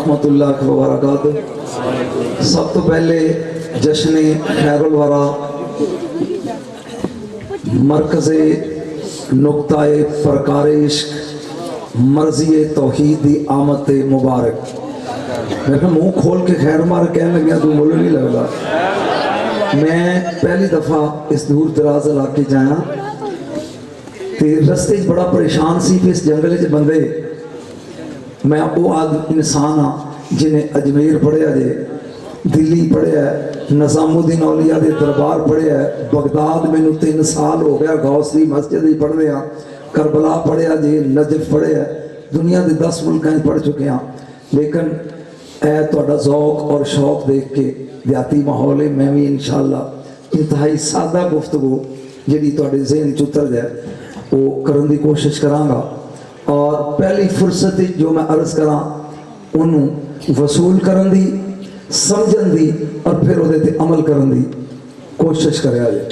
रहमतुल्लाह व बरकातुहू। सब तो पहले जश्न खैरुल वरा मरकज़े नुक्ताए फरकारे इश्क मर्ज़ी तौहीद दी आमद मुबारक। मैं मुँह खोल के खैर मार कहने लगे तू मुझे नहीं लगता। मैं पहली दफ़ा इस दूर दराज इलाके जाया तो रस्ते बड़ा परेशान सी कि इस जंगल च बंदे मैं वो इंसान हाँ जिन्हें अजमेर पढ़िया जे, दिल्ली पढ़िया, निज़ामुद्दीन औलिया के दरबार पढ़िया, बगदाद मैनू 3 साल हो गया गौस की मस्जिद ही पढ़ रहा, करबला पढ़िया जे, नजफ पढ़िया, दुनिया के 10 मुल्कों पढ़ चुके हैं। लेकिन तुहाडा ज़ौक और शौक देख के देहाती माहौल है, मैं भी इंशाअल्लाह इंतहाई सादा गुफ्तगू जी तुहाडे ज़हन च उतर जाए वो करने की कोशिश करांगा। और पहली फुर्सत जो मैं अर्ज करा उन्होंने वसूल करने की, समझन की और फिर वो अमल करने की कोशिश करा जाए।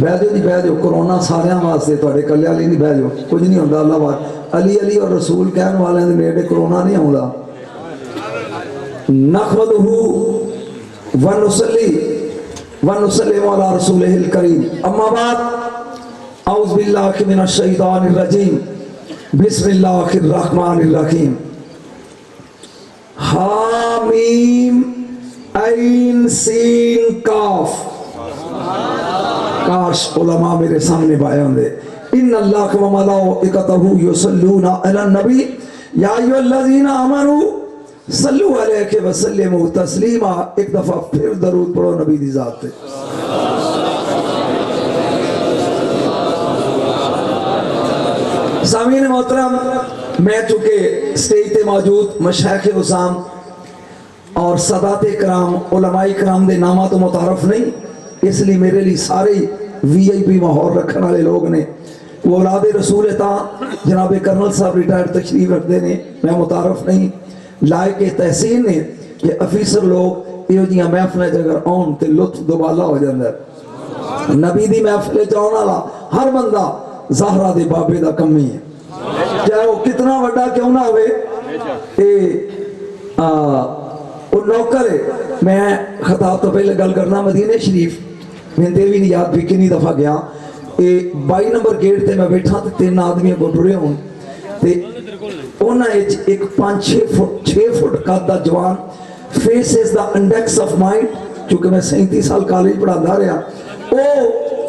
बह जाओ जी, बह जाओ। कोरोना सारे वास्ते तुहाडे कल्ले लिए नहीं, बह जाओ, कुछ नहीं होता। अल्लाह वाल अली अली और रसूल कहने वाले नेड़े कोरोना नहीं आता। नहमदुहु व नुसल्ली अला रसूलिहिल करीम। अम्मा बाद औज़ु बिल्लाहि मिनश शैतानिर रजीम। बिस्मिल्लाहिर रहमानिर रहीम। हामीम ऐन सीन काफ। काश उलमा मेरे सामने बाया होंदे। इन्नल्लाह व मलाइकतहु युसल्लूना अलन नबी या अय्युहल्लज़ीना आमनू सल्लु अलैहि व सल्लिमू तस्लीमा। एक दफा फिर दरूद पढ़ो नबी दी जात पे। सामीन मोहतरम, मैं चूंकि स्टेज पे मौजूद मशाइख उज़ाम और सदात कराम उलमाए कराम के नामा तो मुतारफ नहीं, इसलिए मेरे लिए सारे VIP माहौल रखने वाले लोग ने। वो औलाद रसूल ता जनाब कर्नल साहब रिटायर्ड तशरीफ रखते हैं, मैं मुतारफ नहीं। लायक तहसीन ने कि अफीसर लोग यो जी महफिल अगर आन तो लुत्फ दुबाला हो जाता है। नबी दी महफिल आने वाला हर बंदा ज़हरा दे बाबे का कमी है, चाहे वो कितना बड़ा क्यों ना हो। नौकर है। मैं खताब तो पहले गल करना मदीने शरीफ, मैं भी नहीं याद भी कितनी दफा गया। 22 नंबर गेट से मैं बैठा तो 3 आदमी अगों टुरे होन ते उन्होंने एक 5-6 फुट कद का जवान, face is the index of mind, क्योंकि मैं 37 साल कॉलेज पढ़ाता रहा, वो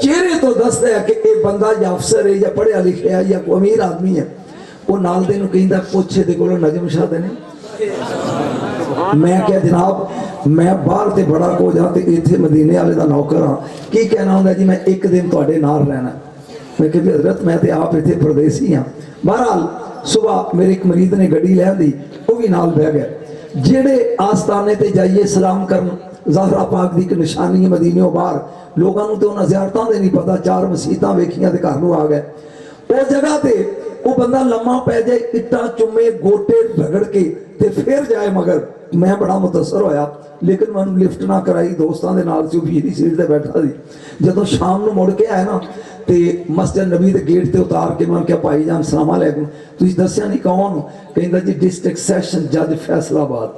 चेहरे तो दसदा है कि ये बंदा या अफसर है या पढ़िया लिखिया है या कोई अमीर आदमी है। वो नाल दे नूं कहंदा पुछे दे कोलों नजम शाह दे नहीं। मैं क्या जनाब, मैं बाहर ते बड़ा को जाते इत्थे मदीने वाले दा नौकर हाँ, की कहना होंदा जी मैं एक दिन तुहाडे नाल रहना। मैं कहा हजरत मैं तो आप इत्थे परदेसी हाँ। बहरहाल सुबह मेरे एक मरीद ने गड्डी लै दी, वो भी नाल बह गया। जेड़े आस्थाने ते जाइए सलाम करन, ज़हरा पाक दी एक निशानी है मदीने बाहर, लोगों को तो उन्होंने ज़ियारतां दे नहीं पता, 4 मसीतां वेखियां ते घर नूं आ गए। वो जगह ते वो बंदा लम्मा पै जाए, इट्टां चुमे गोटे रगड़ के ते फिर जाए, मगर मैं बड़ा मुतसर होया। लेकिन मैं लिफ्ट ना कराई, दोस्तों के नाल भी सीट से बैठा सी। जदों शाम नूं मुड़ के आया ना तो मस्जिद नबी के गेट से उतार के मैं क्या भाई जान सलाम अलैकुम, तुसीं दस्सिया नहीं कौन? कहंदा जी डिस्ट्रिक्ट सैशन जज फैसलाबाद।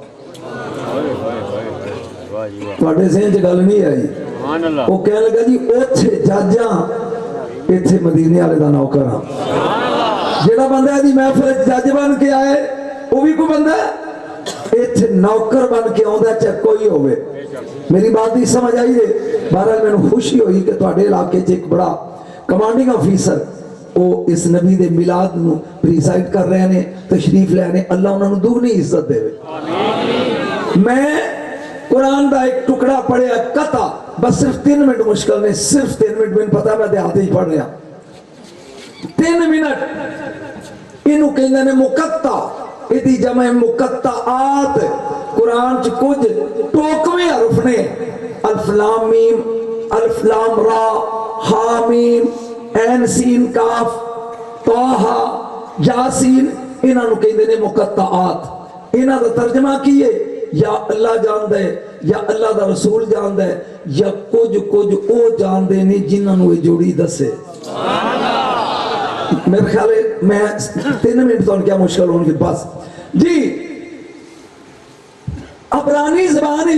तुहाडे ज़हन च गल नहीं आई? वो कह लगा जी उत्थे जज हाँ, इत्थे मदीने वाले दा नौकर हाँ। जेड़ा बंदा जी महफिल जज बन के आए वो भी कोई बंदा इत्थे नौकर बन के आउंदा, चाहे कोई होवे। मेरी बात नहीं समझ आई है? बहरहाल मैनूं खुशी हुई कि तुहाडे इलाके च एक बड़ा कमांडिंग ऑफिसर वो इस नबी दे मिलाद नूं प्रिसाइड कर रहे हैं, तशरीफ ले रहे। अल्लाह उन्होंने दुगनी इज्जत देवे। मैं कुरान का एक टुकड़ा पढ़िया कथा, बस सिर्फ 3 मिनट मुश्किल ने, सिर्फ 3 मिनट। मैंने पता मैं देहात ही पढ़ रहा 3 मिनट। इनू कहते हैं मुकत्ता, इहदी जमा मुकत्ताआत। कुरान च कुछ टोकवे हरफ ने, अल्फ लाम मीम, अल्फ लाम रा, हा मीम, ऐन सीन काफ, ताहा, यासीन। इन्हों कहते हैं मुकत्ताआत। इन्हां दा तर्जमा की है? या अल्लाह जानदा है, या अल्लाह दा रसूल जानदा है, या कुछ कुछ वो जानते नहीं जिन्होंने ये जोड़ी दसे। मेरे ख्याल मैं 3 मिनट तो क्या मुश्किल होंगे बस जी। عبرانی زبان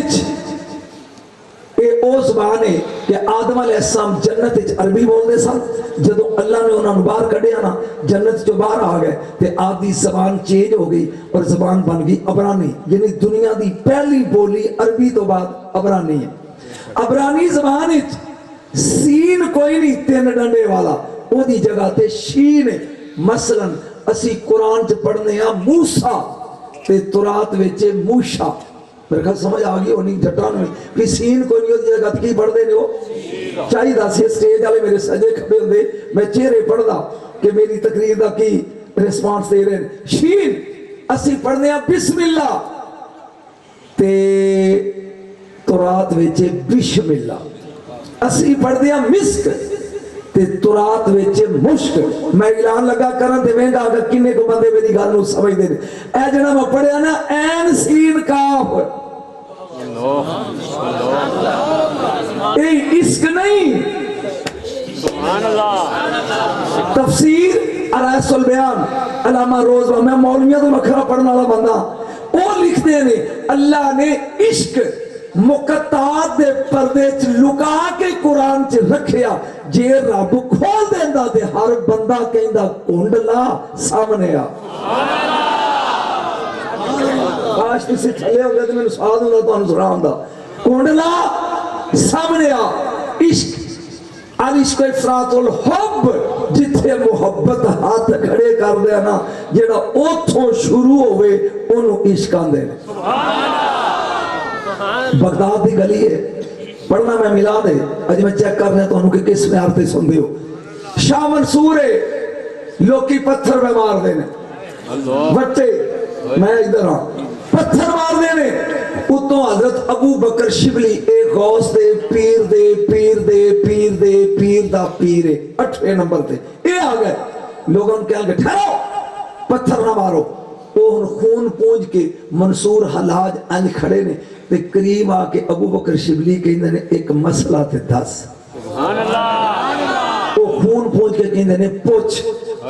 یہ وہ زبان ہے کہ آدم علیہ السلام جنت عربی بولتے سن، جدو اللہ نے انہوں نے باہر کھڑیا نا جنت جو باہر آ گئے تے آدھی زبان چینج ہو گئی اور زبان بن گئی عبرانی، یعنی دنیا دی پہلی بولی عربی تو بعد عبرانی ہے۔ عبرانی زبان سین کوئی نہیں تین ڈنڈے والا، وہ دی جگہ تے شین ہے۔ مثلا اسی قرآن چ پڑھنے ہیں موسیٰ تے تورات وچے موشا، میرے خیال سمجھ آگئی ہونی جٹان میں کہ سین کوئی نہیں ہوتی جگہ کی پڑھ دے نہیں ہو چاہی دا سی سٹیج والے میرے سجے کھبے ہوندے میں چہرے پڑھ دا کہ میری تقریر دا کی ریسپانس دے رہے ہیں۔ شین اسی پڑھنے ہیں بسم اللہ تے تورات وچے بسم اللہ، اسی پڑھنے ہیں مسک تے تورات وچے مشک۔ میں اعلان لگا کرن تے ویندا اگر کنے کو بندے میری گل نو سمجھ دے اے جڑا میں پڑھیا نا عین سین کاف، اے عشق نہیں، سبحان اللہ۔ تفسیر ارائس البیان علامہ روز میں مولویوں تو مکھرا پڑھنے والا بندہ وہ لکھتے ہیں اللہ نے عشق مقطعات دے پردے چ لکا کے قرآن چ رکھیا، جے رب کھول دیندا تے ہر بندہ کہندا کونڈلا سامنے آ۔ کاش کسی چھلے ہوندے تے مینوں ساتھ ہوندا تانوں سناؤں دا کونڈلا سامنے آ۔ عشق العشق افراط الحب، جتھے محبت ہاتھ کھڑے کر دے نا جیڑا اوتھوں شروع ہوئے انہوں عشق آندے نے۔ بغداد دی گلی ہے پڑھنا میں ملا دے اج میں چیک کر رہا تو انہوں کہ کس میں آرتے سن دے ہو۔ شاہ منصور ہے لوکی پتھر میں مار دینے بچے میں ادھر ہاں پتھر مار دینے اتوں حضرت ابو بکر شبلی ایک غوث دے پیر دے پیر دے پیر دے پیر دا پیر 8ویں نمبر تے اے آ گئے لوگوں نے کہا کہ ٹھہرو پتھر نہ مارو، وہ خون پونج کے منصور حلاج انج کھڑے نے تے قریب آ کے ابو بکر شبلی کہندے نے ایک مسئلہ تے دس، سبحان اللہ، وہ خون پونج کے کہندے نے پوچھ،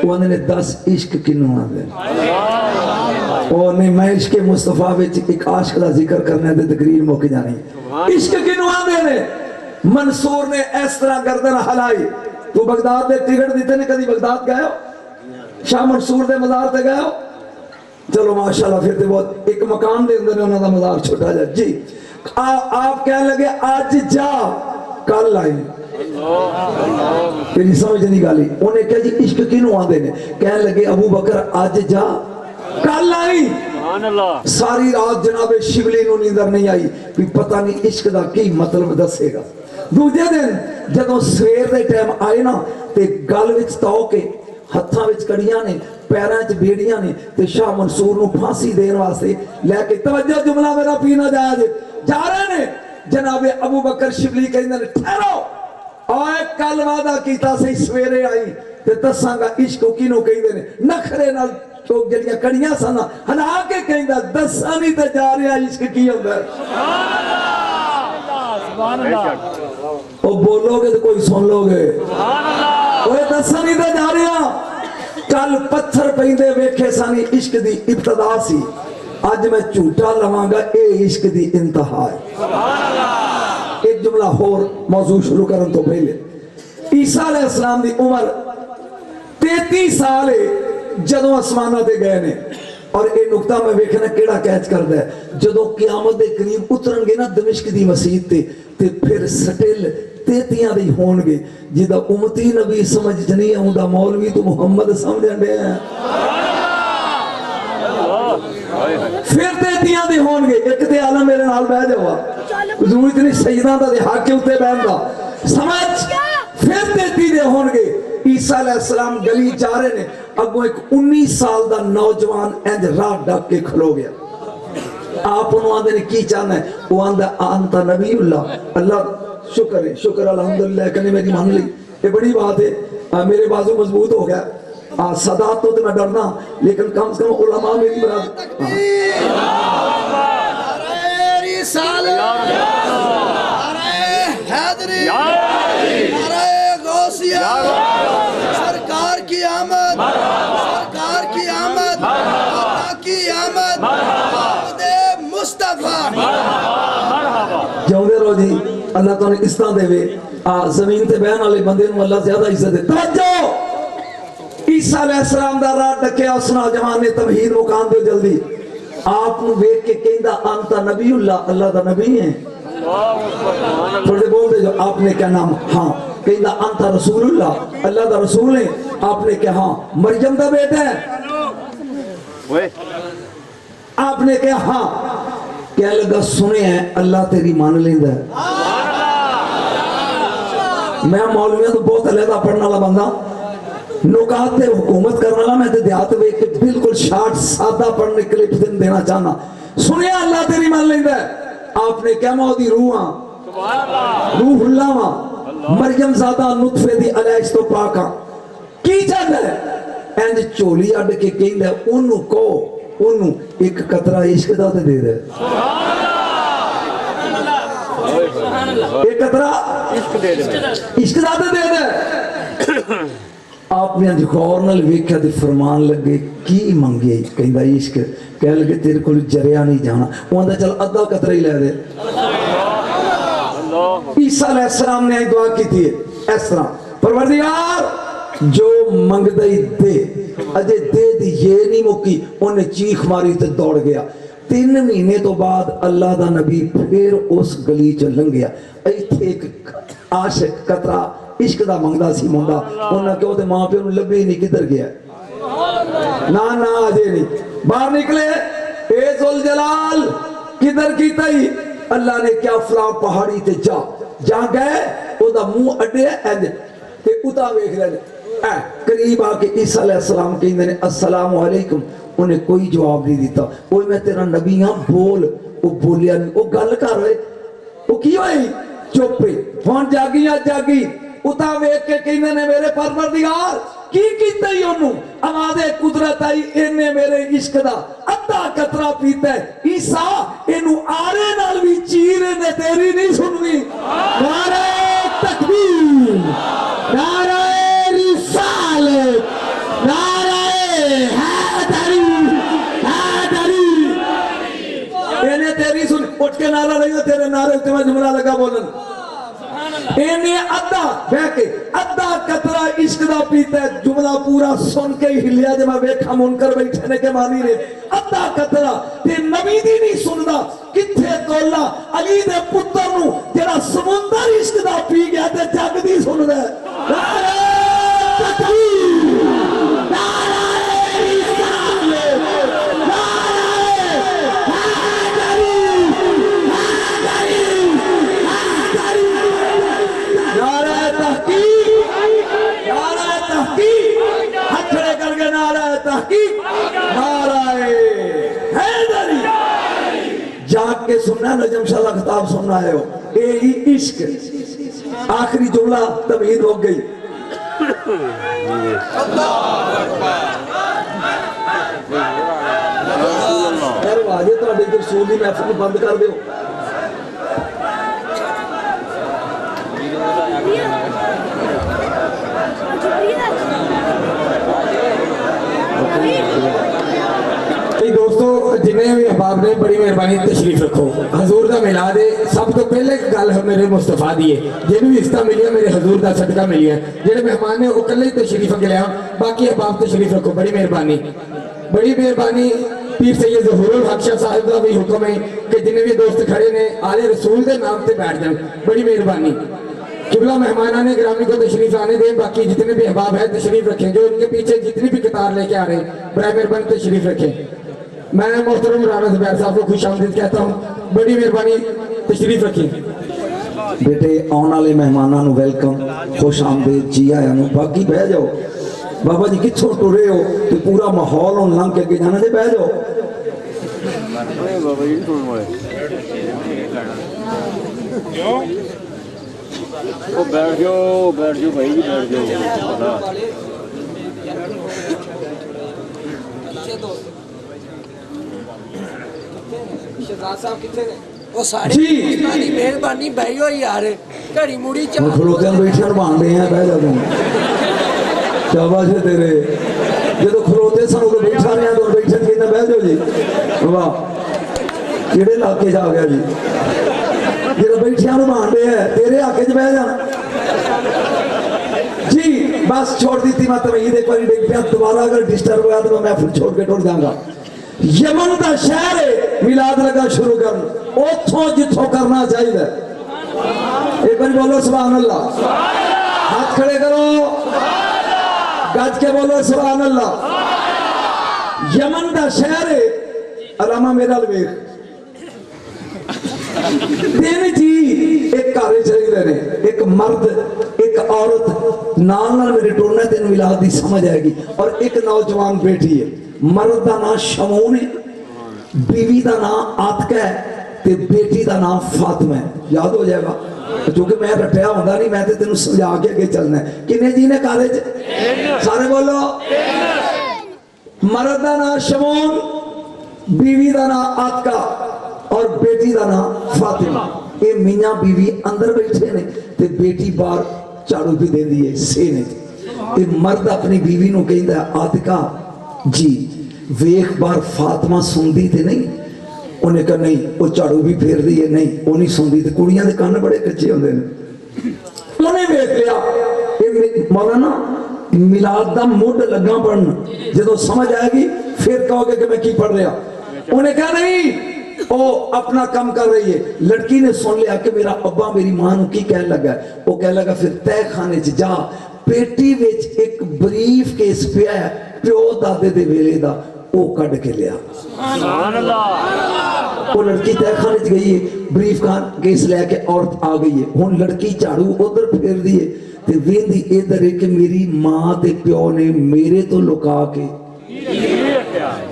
وہ نے دس عشق کنوں آندے اور نہیں میں عشق مصطفیٰ وچ ایک عاشق دا ذکر کرنے دے تقریر موک جانی عشق کنوں آندے نے۔ منصور نے اس طرح گردن ہلائی، تو بغداد دے ٹکٹ دیتے نے کدی بغداد گئے ہو؟ شاہ منصور دے مزار تے گئے ہو؟ چلو ماشاءاللہ پھر تے بہت ایک مقام دے اندر انہوں دا مزار چھوٹا جا جی آپ کہنے لگے آج جا کل آئی تیری سمجھ نہیں گالی انہیں کہا جی عشق کینوں آدھے نے کہنے لگے ابو بکر آج جا کل آئی ساری رات جناب شبلی نو نیندر نہیں آئی بھی پتہ نہیں عشق دا کی مطلب دسے گا۔ دوجہ دن جدوں سویر دے ٹائم آئے نا تے گل وچ تاؤ کے ہتھاں وچ کڑیاں نے پیراں وچ بیڑیاں نے تے شاہ منصور نو پھانسی دین واسطے لے کے توجہ جملہ میرا پینا جائے جا رہے نے جناب ابو بکر شبلی کہندے نے ٹھہرو آئے کل وعدہ کیتا سی سویرے آئی تے دساں گا عشق کینوں کہندے نے نخرے نال چوک جڑیاں کڑیاں سن ہلا کے کہندا دساں نہیں تے جا رہا عشق کی ہوندا ہے سبحان اللہ او بولو گے تو کوئی سن لو گے سبحان اللہ اوے دساں نہیں تے جا رہا کل پتھر پیندے ویکھے سانی عشق دی ابتدا سی آج میں جھوٹا لواں گا اے عشق دی انتہا ہے سبحان اللہ۔ ایک جملہ اور موضوع شروع کرن تو پہلے عیسیٰ علیہ السلام دی عمر 33 سال ہے جدوں آسمانہ تے گئے نے اور اے نقطہ میں ویکھنا کیڑا کیچ کردا ہے جدوں قیامت دے قریب اترن گے نا دمشق دی مسجد تے پھر سٹل تیتیاں دی ہون گے جدا امتی نبی سمجھ جنی آؤں دا مولوی تو محمد سمجھن دے ہیں پھر تیتیاں دی ہون گے ایک تے عالم میرے نال بہ جاوا حضور اتنی سجدہ دا دے حق کے اتے بہن دا سمجھ پھر تیتی دے ہون گے عیسیٰ علیہ السلام گلی جا رہے نے اگو ایک 19 سال دا نوجوان اینج راہ ڈاک کے کھلو گیا آپ انہوں آندے نے کی چاہنا ہے وہ آندہ آنتا نبی اللہ شکر ہے شکر الحمدللہ کہنے میری مان لی یہ بڑی بات ہے میرے بازو مضبوط ہو گیا صدات تو میں ڈرنا لیکن کم سے کم علماء میری براد ارے رسالہ ارے حیدری ارے غوثیہ سرکار کی آمد سرکار کی آمد آقا کی آمد خود مصطفیٰ کرو جی اللہ تعالیٰ اس طرح دے زمین تے بہن والے بندے نو اللہ زیادہ عزت دے توجہ عیسیٰ علیہ السلام دا راہ ڈکیا اس نوجوان نے توحید مقام دے جلدی آپ نو ویکھ کے کہندا انت نبی اللہ اللہ دا نبی ہے تھوڑے بول دے جو آپ نے کیا نام ہاں کہندا انت رسول اللہ اللہ دا رسول ہے آپ نے کہا ہاں مریم دا بیٹا ہے آپ نے کہا ہاں کہہ لگا سنے ہیں اللہ تیری مان لیندہ ہے میں مولویاں تو بہت علیحدہ پڑھنا والا بندہ نکات تے حکومت کرنا والا میں تے دیہات میں کہ بالکل شارٹ سادہ پڑھنے کلپ دن دینا چاہنا سنے اللہ تیری مان لیندہ ہے آپ نے کیا مودی روح روح اللہ ماں مریم زادہ نطفے دی علیش تو پاکاں کی چاہتا ہے اینج چولی اڈ کے کہیں دے انہوں کو انہوں ایک قطرہ عشق دا دے دے ایک قطرہ عشق دا دے دے آپ نے غور نال ویکھیا تے فرمان لگے کی منگے کہندا عشق کہہ لگے تیرے کول جریا نہیں جانا اوندا چل ادھا قطرہ ہی لے دے عیسیٰ علیہ السلام نے دعا کی تھی اس طرح پروردگار جو منگ دئی دے اجے دے دی یہ نہیں مکی انہیں چیخ ماری تے دوڑ گیا 3 مہینے تو بعد اللہ دا نبی پھر اس گلی چ لنگ گیا ایتھے ایک عاشق قطرہ عشق دا منگدا سی منڈا انہاں کہ تے ماں پیو نوں لبے نہیں کدھر گیا نا اجے نہیں باہر نکلے اے ذوالجلال کدھر کیتا ہی اللہ نے کیا فلاں پہاڑی تے جا گئے او دا منہ اڈے اینج تے اتا ویکھ لے قریب آکے عیسیٰ علیہ السلام کہیں نے السلام علیکم انہیں کوئی جواب نہیں دیتا وہ میں تیرا نبی ہاں بول وہ بولیا نہیں وہ گل کر رہے وہ کی ہوئی چوپے فون جاگی یا جاگی اتا ویک کے کہیں نے میرے پروردگار کی کیتا ہی انہوں آواز قدرت آئی انہیں میرے عشق دا ادھا قطرہ پیتا ہے عیسیٰ انہوں آرے نال بھی چیرے نے تیری نہیں سنوی نعرہ تکبیر نعرہ رسالت نعرہ حیدری حیدری انہیں تیری سن اٹھ کے نعرہ لگا تیرے نعرے اتنے میں جملہ لگا بولن انہیں ادھا بہکے ادھا قطرہ عشق دا پیتا ہے جملہ پورا سن کے ہی لیا جب میں بیٹھا منکر بیٹھنے کے معنی رہے ادھا قطرہ تے نبی دی نہیں سندا کتھے تولا علی دے پتر نو تیرا سمندر عشق دا پی گیا تے جگ دی سن دے نعرہ تکبیر نعرہ رسالت نعرہ حیدری حیدری حیدری نعرہ تحقیق نعرہ تحقیق ہاتھ کھڑے کر کے نعرہ تحقیق نعرہ حیدری جاگ کے سننا نجم شاہ کا خطاب سننا ہے اے ہی عشق آخری جملہ تمہید ہو گئی خیر واجہ تو اڈے کے رسولی محفل بند کر دیو دوستو جنہیں بھی احباب نے بڑی مہربانی تشریف رکھو حضور دا میلاد ہے سب تو پہلے گل میرے مصطفیٰ دیئے جنہوں بھی عزتہ ملی ہے میرے حضور دا صدقہ ملی ہے جنہیں مہمان نے اکلے تشریف اگلے ہیں باقی احباب تشریف رکھو بڑی مہربانی پیر سید ظہور الحق شاہ صاحب دا بھی حکم ہے کہ جنہیں بھی دوست کھڑے نے آل رسول دے نام تے بیٹھ جائیں بڑی مہربانی قبلہ مہمانان گرامی کو تشریف آنے دیں باقی جتنے بھی احباب ہیں تشریف رکھیں جو ان کے پیچھے جتنی بھی قطار لے کے آ رہے ہیں برائے مہربانی تشریف رکھیں میں محترم رانا زبیر صاحب کو خوش آمدید کہتا ہوں بڑی مہربانی تشریف رکھیں بیٹے آن والے مہمانوں ویلکم خوش آمدید جی آیا نو باقی بہ جاؤ بابا جی کتھوں ٹرے ہو تو پورا ماحول ہوں لنگ کے جانا دے بہ جاؤ بیٹھ جاؤ بھائی بیٹھ جاؤ شہزاد صاحب کتنے نے وہ سارے کی مہربانی بھائی ہو یار گھڑی موڑی چاہ کھلوتے ہیں بیٹھے بان رہے ہیں بہ جاتے ہیں شاباش ہے تیرے جب کھلوتے سنوں کو بیٹھا رہے ہیں تو بیٹھے کہنا بہ جاؤ جی واہ ਕਿਹੜੇ ਇਲਾਕੇ 'ਚ ਆ ਗਿਆ ਜੀ ਜਿਹੜਾ ਬੈਠਿਆਂ ਨੂੰ ਮਾਰਦੇ ਹੈ ਤੇਰੇ ਹੱਕ 'ਚ ਬਹਿ ਜਾਣਾ जी। बस छोड़ दी थी मैं तमीद एक बार देख लिया दोबारा अगर डिस्टर्ब हुआ तो मैं फिर छोड़ के टुट जाऊंगा। यमन का शहर है मिलाद लगा शुरू कर उथों जिथों करना चाहिए। एक बार बोलो सुभान अल्लाह, हाथ खड़े करो, गज के बोलो सुभान अल्लाह। यमन का शहर है अलामा मेरा वेख तीन जी एक घर चाहिए ने, एक मर्द एक औरत नाल मेरे टोरना तेन मिलाद की समझ आएगी। और एक नौजवान बेटी है, मर्द का नाम शमून है, बीवी का नाम आतिका है ते बेटी का नाम फातिमा है। याद हो जाएगा क्योंकि मैं रटिया होंदा नहीं, मैं तो तेन समझा के अगे चलना है। किन्ने जी ने कॉलेज सारे बोलो। मर्द का नाम शमून, बीवी का नाम आतिका और बेटी का नाम फातिमा। ये मियां बीवी अंदर बैठे ने ते बेटी बाहर झाड़ू भी देंदी है सेने। ये मर्द अपनी बीवी नूं कहंदा आतिका जी वेख बाहर फातिमा सुनदी ते नहीं। उन्हें कहा नहीं वो झाड़ू भी फेरदी है, नहीं वो नहीं सुनदी। ते कुड़ियां दे कान बड़े कच्चे होंदे ने। उन्हें वेख लिया ये मौलाना मिलाद दा मुड लगा पढ़न, जदों समझ आएगी फिर कहोगे कि मैं की पढ़ रहा। उन्हें कहा नहीं वो अपना काम कर रही है। लड़की ने सुन लिया कि मेरा अब्बा मेरी मां नूं की कहन लगा। वो कह लगा फिर तय खाने च जा, पेटी विच एक ब्रीफ केस पिया है प्यो दादे दे वेले दा, वो कढ के लिया। वो लड़की तय खाने च गई है, ब्रीफ केस लेके औरत आ गई है। हुण लड़की झाड़ू उधर फेर दी है ते वेंदी इधर है कि मेरी मां ते प्यो ने मेरे तो लुका के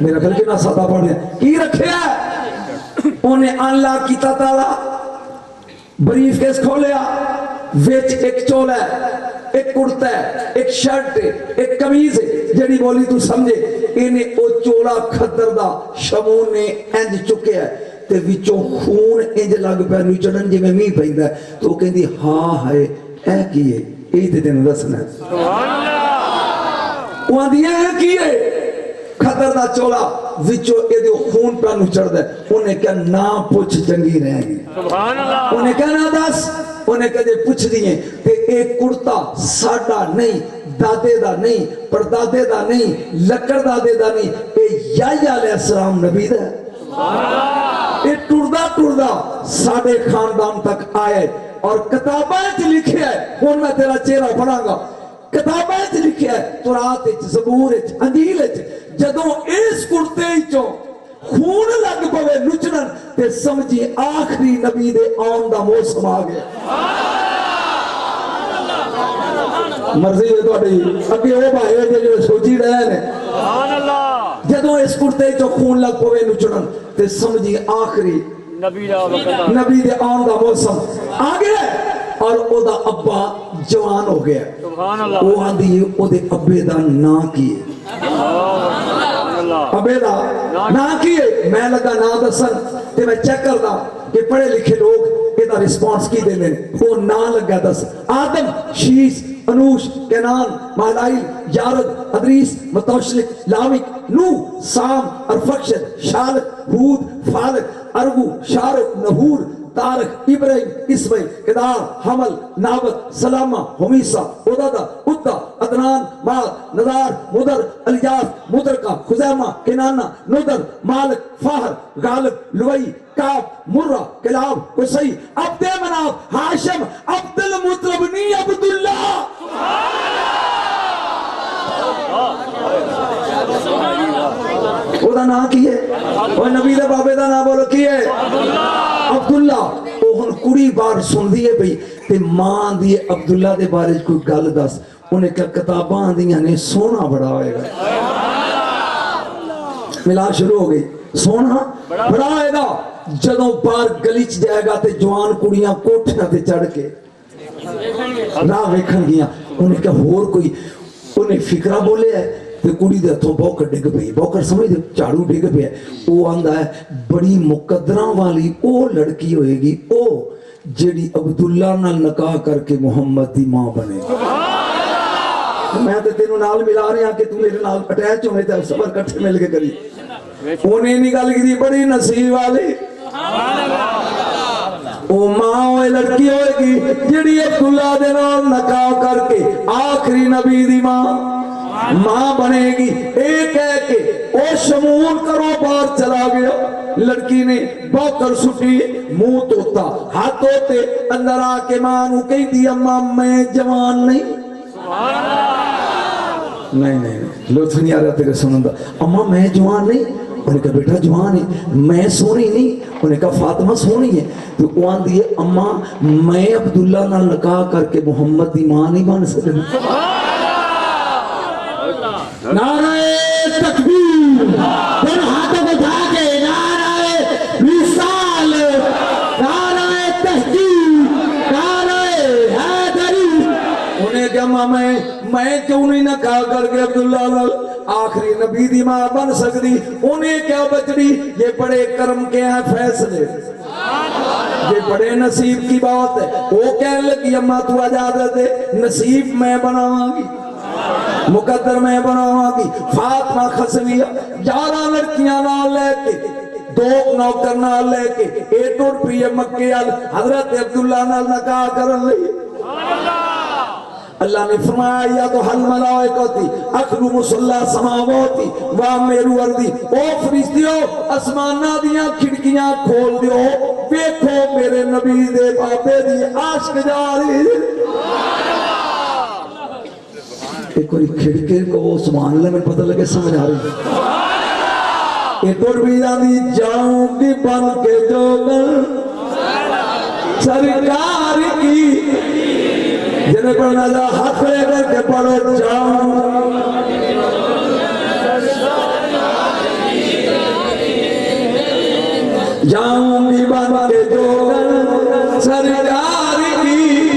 मेरा घर के ना सादा पड़ गया की रखिया। उन्हें अनलॉक किया ताला, ब्रीफ केस खोलिया, विच एक चोला है, एक कुर्ता है, एक शर्ट है, एक कमीज है, जेडी बोली तू समझे। इन्हें ओ चोला खद्दर दा शमून ने इंज चुकिया ते विचों खून इंज लग पिया निचड़न जिवें मींह पैंदा। तो वो कहंदी हां है ऐ की है, ये ते तैनूं दसना है। सुभान अल्लाह। वो आंदी ऐ की है, खतर दा चोला विचों एदे खून पे नुचड़दा। उन्हें क्या ना पुछ चंगी रहेगी। सुभान अल्लाह। उन्हें क्या ना दस, उन्हें कदे पुछ दिए ते एक कुर्ता साडा नहीं, दादे दा नहीं, परदादे दा नहीं, लकड़ दादे दा नहीं, ए याह्या अलैहिस्सलाम नबी दा। सुभान अल्लाह। ए टुरदा टुरदा साडे खानदान तक आए और किताबां च लिखिया है। हुण मैं तेरा चेहरा पढ़ांगा, किताबां च लिखिया है, तौरात च, ज़बूर च, अंजील च। जदों इस कुर्ते चों खून लग पवे लुचड़न ते समझी आखिरी नबी दे आउण दा मौसम आ गया। मर्जी है तुहाडी, अगे ओ भाई जे सोची रहे ने। सुभान अल्लाह। जदों इस कुर्ते चों खून लग पवे लुचड़न ते समझी आखिरी नबी दे आउण दा मौसम आ गया। और ओदा अब्बा जवान हो गया। सुभान अल्लाह। वो आंदी ओदे अब्बे दा नां की है, अबे दा ना की है। मैं लगा ना दसन ते मैं चेक करदा कि पढ़े लिखे लोग एदा रिस्पांस की देने। वो ना लगा दस आदम, शीश, अनूश, केनान, महलाइल, यारद, अदरीस, मतौशलिक, लामिक, नूह, साम, अरफक्षद, शालक, हूद, फालक, अरबू, शारक, नहूर, तारक, इब्राहिम, इस्माइल, केदार, हमल, नाबत, सलामा, हुमीसा, उदादा, उद्दा, अदनान, माद, नदार, मुदर, अलियास, मुदरका, खुजैमा, किनाना, नुदर, मालिक, फाहर, गालिब, लुवई, काब, मुर्रा, किलाब, कुसई, अब्दे मनाफ, हाशिम, अब्दुल मुतलब नी अब्दुल्ला। ओदा नाम की है, और नबी दे बाबे दा नाम बोलो की है, अब्दुल्ला। ओ हुन कुड़ी बार सुनदी है पई ते मां दी अब्दुल्ला दे बारे कोई गल दस। उन्हें क्या किताबां आंदियां ने सोना बड़ा होएगा। मिला शुरू हो गई, सोना बड़ा होएगा। जदों बाहर गली च जाएगा ते जवान कुड़ियां कोठियां ते चढ़ के राह वेखण गियां। उन्हें क्या होर कोई उन्हें फिकरा बोलिया ते कुड़ी दे हथों बौकर डिग पई। बौकर समझदे झाड़ू डिग पिया। वो आंदा है बड़ी मुकद्दरां वाली ओ लड़की होएगी ओ जेड़ी अब्दुल्ला नाल निकाह करके मुहम्मद दी मां बने। मैं ते तेनू नाल मिला रहा कि तू मेरे नाल अटैच होवे ते सबर इकट्ठे मिल के करी। उन्हें नहीं गल की बड़ी नसीब वाली وہ ماں ہوئے لڑکی ہوئے گی جڑی عبداللہ دے نال نکاح کر کے آخری نبی دی ماں بنے گی. ایک ہے کہ او شمول کرو باہر چلا گیا, لڑکی نے بوکر سٹی, منہ توتا, ہاتھ ہوتے, اندر آ کے ماں نو کہی دی اماں میں جوان نہیں. نہیں لطف نہیں آ رہا تیرے سنن دا. اماں میں جوان نہیں. انہوں نے کہا بیٹا جوان ہے. میں سونی نہیں. انہوں نے کہا فاطمہ سونی ہے. تو وہ آندھی ہے اماں میں عبداللہ نال نکاح کر کے محمد دی ماں نہیں بن سکتا. نعرہ تکبیر, دونوں ہاتھوں کو اٹھا کے نعرہ وصال, نعرہ تحقیق, نعرہ حیدری. انہیں کہا ماں میں کیوں نہیں نکاح کر کے عبداللہ نال آخری نبی دی ماں بن سکتی. انہیں کیا بچڑی, یہ بڑے کرم کے ہیں فیصلے, یہ بڑے نصیب کی بات ہے. وہ کہنے لگی اماں تو اجازت دے, نصیب میں بناواں گی, مقدر میں بناواں گی. فاطمہ خسویہ 11 لڑکیاں نال لے کے, 2 نوکر نال لے کے 1 روپیے مکے حضرت عبداللہ نال نکاح کرن لئی. اللہ نے فرمایا یا تو حل ملائکتی اخلو مسلح سماواتی وامرو اردی, او فرشتیو اسمانہ دیاں کھڑکیاں کھول دیو, دیکھو میرے نبی دے بابے دی عاشق جاری. ایک کوئی کھڑکے کو سبحان اللہ میں پتہ لگے سمجھ آ رہی. ایک اور بھی جانی جاؤں گی بن کے جوگر سرکار کی, جنہیں پڑھنا جا ہاتھ لے کر کے پڑھو جاؤں جاؤں گی بن کے جوگر سرکار کی,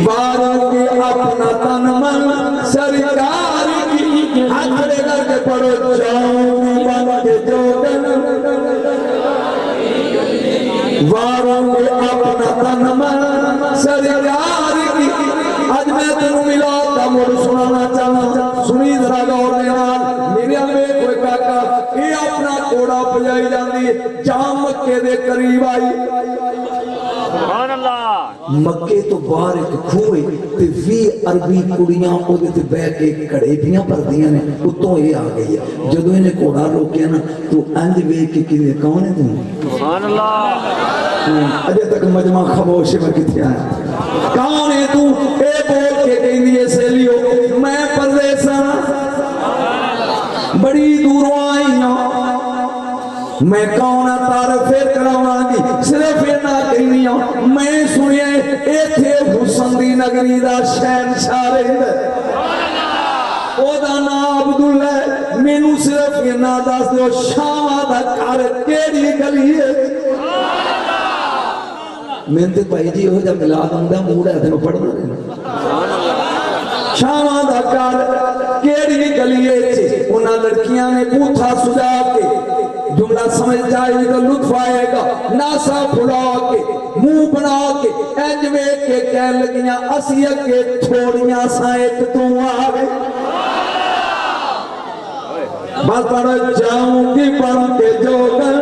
باروں کی اپنا تن من سرکار کی. ہاتھ لے کر کے پڑھو جاؤں گی بن کے جوگر باروں کی اپنا تن من سرکار کی. آج میں تنوں ملا تھا مجھ سنانا چاہنا, سنی ذرا غور دینا. میرے علمے کوئی کاکا یہ اپنا کوڑا پجائی جاندی, جام مکے دے قریب آئی. سبحان اللہ. مکے تو باہر ایک کھوئے تے 20 عربی کڑیاں او دے تے بہ کے کڑے پیاں پردیاں نے, اتوں یہ آ گئی ہے. جدو انہیں کوڑا روکیا نا تو انج ویکھ کے کہے کون ہے تم؟ سبحان اللہ. اجے تک مجمع خاموش ہے, میں کتنے آیا کون ہے تو؟ اے بول کے کہیں دیئے سیلیو میں پردیساں بڑی دوروں آئی ہوں, میں کون تعارف کراواں گی, صرف یہ نہ کہنی ہوں میں سنیے اے تھے حسن دی نگری دا شہنشاہ رہندہ, او دا نام عبداللہ. مینوں صرف یہ نہ دس دو شاہ دا گھر کیڑی گلی ہے. میں تے بھائی جی ہو جب ملاد ہوندا موڈ ہے تے میں پڑھنا رہنا. شاہ دا گھر کیڑی گلی ہے, انہاں لڑکیاں نے پوتھا سجا کے جملہ سمجھ جائے تو لطف آئے گا, ناسا پھڑا کے منہ بنا کے اینجوے کے کہہ لگیاں اسیہ کے تھوڑیاں سائٹ تو آگے. بات پڑھو جاؤں گی بن کے جوگر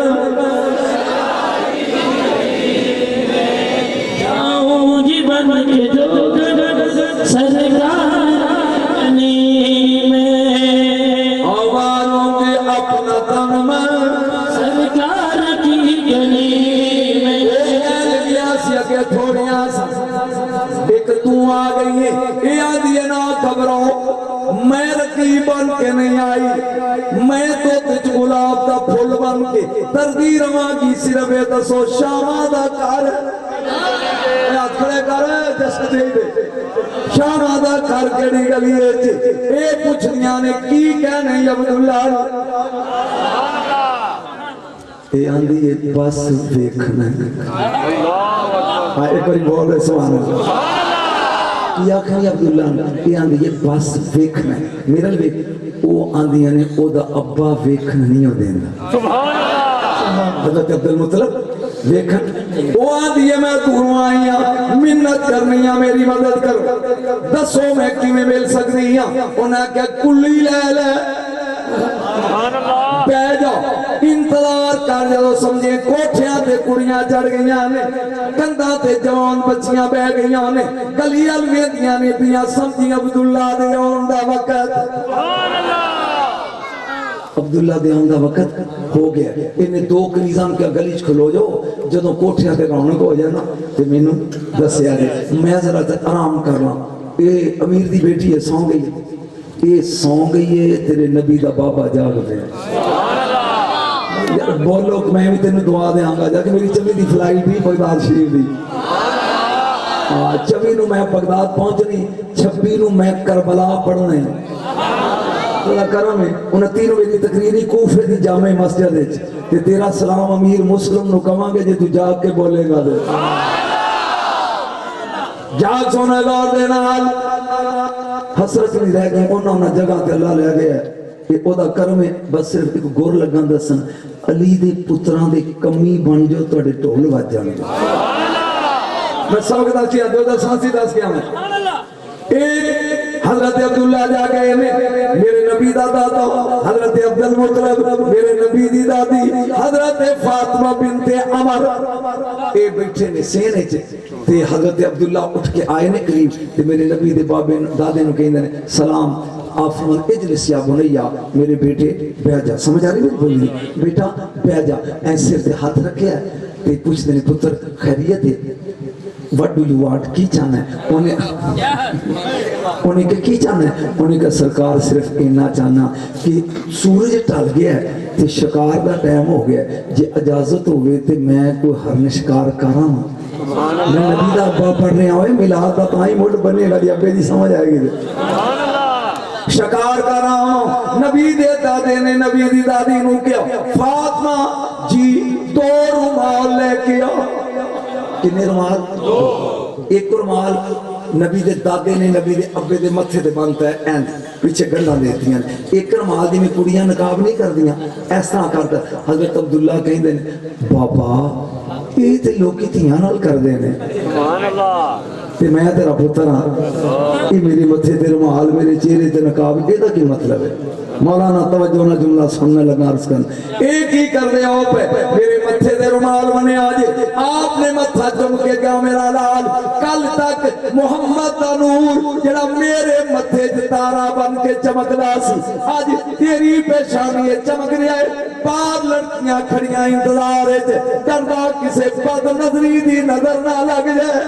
جاؤں گی بن کے جوگر سرکاری میں, آواروں کے اپنا تن من سرکار کی گلی میں. کے تھوڑیاں سا ایک تو آ گئی ہے, یہ آدھی نہ خبروں میں رقیب بن کے نہیں آئی, میں تو تجھ گلاب دا پھول بن کے تردی رواں کی صرف دسو شامہ دا کار ہاتھ کھڑے کر جس دے دے شامہ دا کار کیڑی گلی ہے. اے پوچھ دیاں نے کی کہنے عبداللہ, اے آندھی ہے بس ویکھنا ایک باری بول رہے سبحان اللہ. کیا کہا عبداللہ, یہ آندھی ہے بس ویکھنا میرا ویکھ, وہ آندھیاں نے او دا ابا ویکھنا نہیں ہو دینا. سبحان اللہ. حضرت عبدالمطلب ویکھن, وہ آندھی ہے میں دوروں آئی ہوں منت کرنی ہے میری مدد کرو, دسو میں کی میں مل سکتی ہوں. انہاں کہا کلی لے لے سبحان اللہ. بہ جاؤ, انتظار इंतजार कर जो समझे कोठियां ते कुड़ियां चढ़ गईयां ने कंधां ते जवान बच्चियां बह गईयां ने गली अल वेंदियां ने पियां समझी अब्दुल्ला दे आउण दा वक्त अब्दुल्ला दे आउण दा वक्त हो गया इन्हें दो कनीज़ां के गली च खलो जाओ जदों कोठियां ते रौनक हो जाए ना ते मैनू दस्सिया जे मैं जरा आराम कर ला ये अमीर दी बेटी है सौ गई ये सौ गई है तेरे नबी दा बाबा जाग गया बोलो मैं भी तेन दुआ देंगा जाके मेरी 24 दी फ्लाइट भी बगदाद शरीफ दी 24 नूं मैं बगदाद पहुंचनी 26 नूं मैं करबला पढ़ना करम है 29 नूं मेरी तकरीरी कूफे दी जामे मस्जिद विच ते तेरा सलाम अमीर मुस्लिम नूं कवांगे जे तू जाग के बोलेगा ते जाग सोना गौर दे नाल हसरत नहीं रह गई उन्होंने जगह ते अल्लाह ले गया कि ओदा करम है बस सिर्फ एक गुर लगा दसन अली दे पुत्रां दे कमी बन जो तुहाडे ढोल वज जाणगे मैं सब दस किया दो दस सांसी दस किया मैं एक हजरत अब्दुल्ला जा गए ने मेरे नबी दा दादा हजरत अब्दुल मुतलब मेरे नबी दी दादी हजरत फातिमा बिनते अमर ए बैठे ने सेने च ते हजरत अब्दुल्ला उठ के आए ने करीब ते मेरे नबी दे बाबे दादे नु कहंदे ने सलाम आप इजलिस या बुनैया मेरे बेटे बैठ जा समझ आ रही मेरी बोली बेटा बैठ जा ऐसे सिर ते हाथ रखे ते पूछते ने पुत्र खैरियत है What do you want? की चाहना है उन्हें की चाहना है उन्हें का सरकार सिर्फ इतना चाहना कि सूरज ढल गया है ते शिकार का टाइम हो गया जे इजाजत होवे ते मैं कोई हरन शिकार करा मैं नबी दा अब्बा पढ़ने आवे मिलाद दा ताई मुड़ बनेगा जी अब्बे दी समझ आएगी शिकार करा नबी दे दादे ने नबी दी दादी नू क्या फातिमा जी 2 रुमाल लेके आओ किन्ने रुमाल एक रुमाल नबी दे दादे ने नबी दे अब्बे दे मत्थे ते बनता है एंड पीछे गंढा देतियां एक रुमाल दी में कुड़ियां नकाब नहीं करदियां इस तरह करदा हजरत अब्दुल्ला कहंदे ने बाबा ये ते लोकी धियां नाल करदे ने सुभान अल्लाह ते मैं तेरा पुत्र हां ये मेरे मत्थे ते रुमाल मेरे चेहरे ते नकाब एदा की मतलब है मौलाना तवज्जो ना जुमला सुनने लगा अर्ज कर एक ही कर दे आप मेरे मत्थे दे रुमाल बने आज आपने मत्था चुम के गया मेरा लाल कल तक मोहम्मद दा नूर जेड़ा मेरे मत्थे ते तारा बन के चमकदा सी आज तेरी पेशानी चमक रहा है बाहर लड़कियां खड़ियां इंतजार च डरदा किसे बद नजरी दी नजर ना लग जाए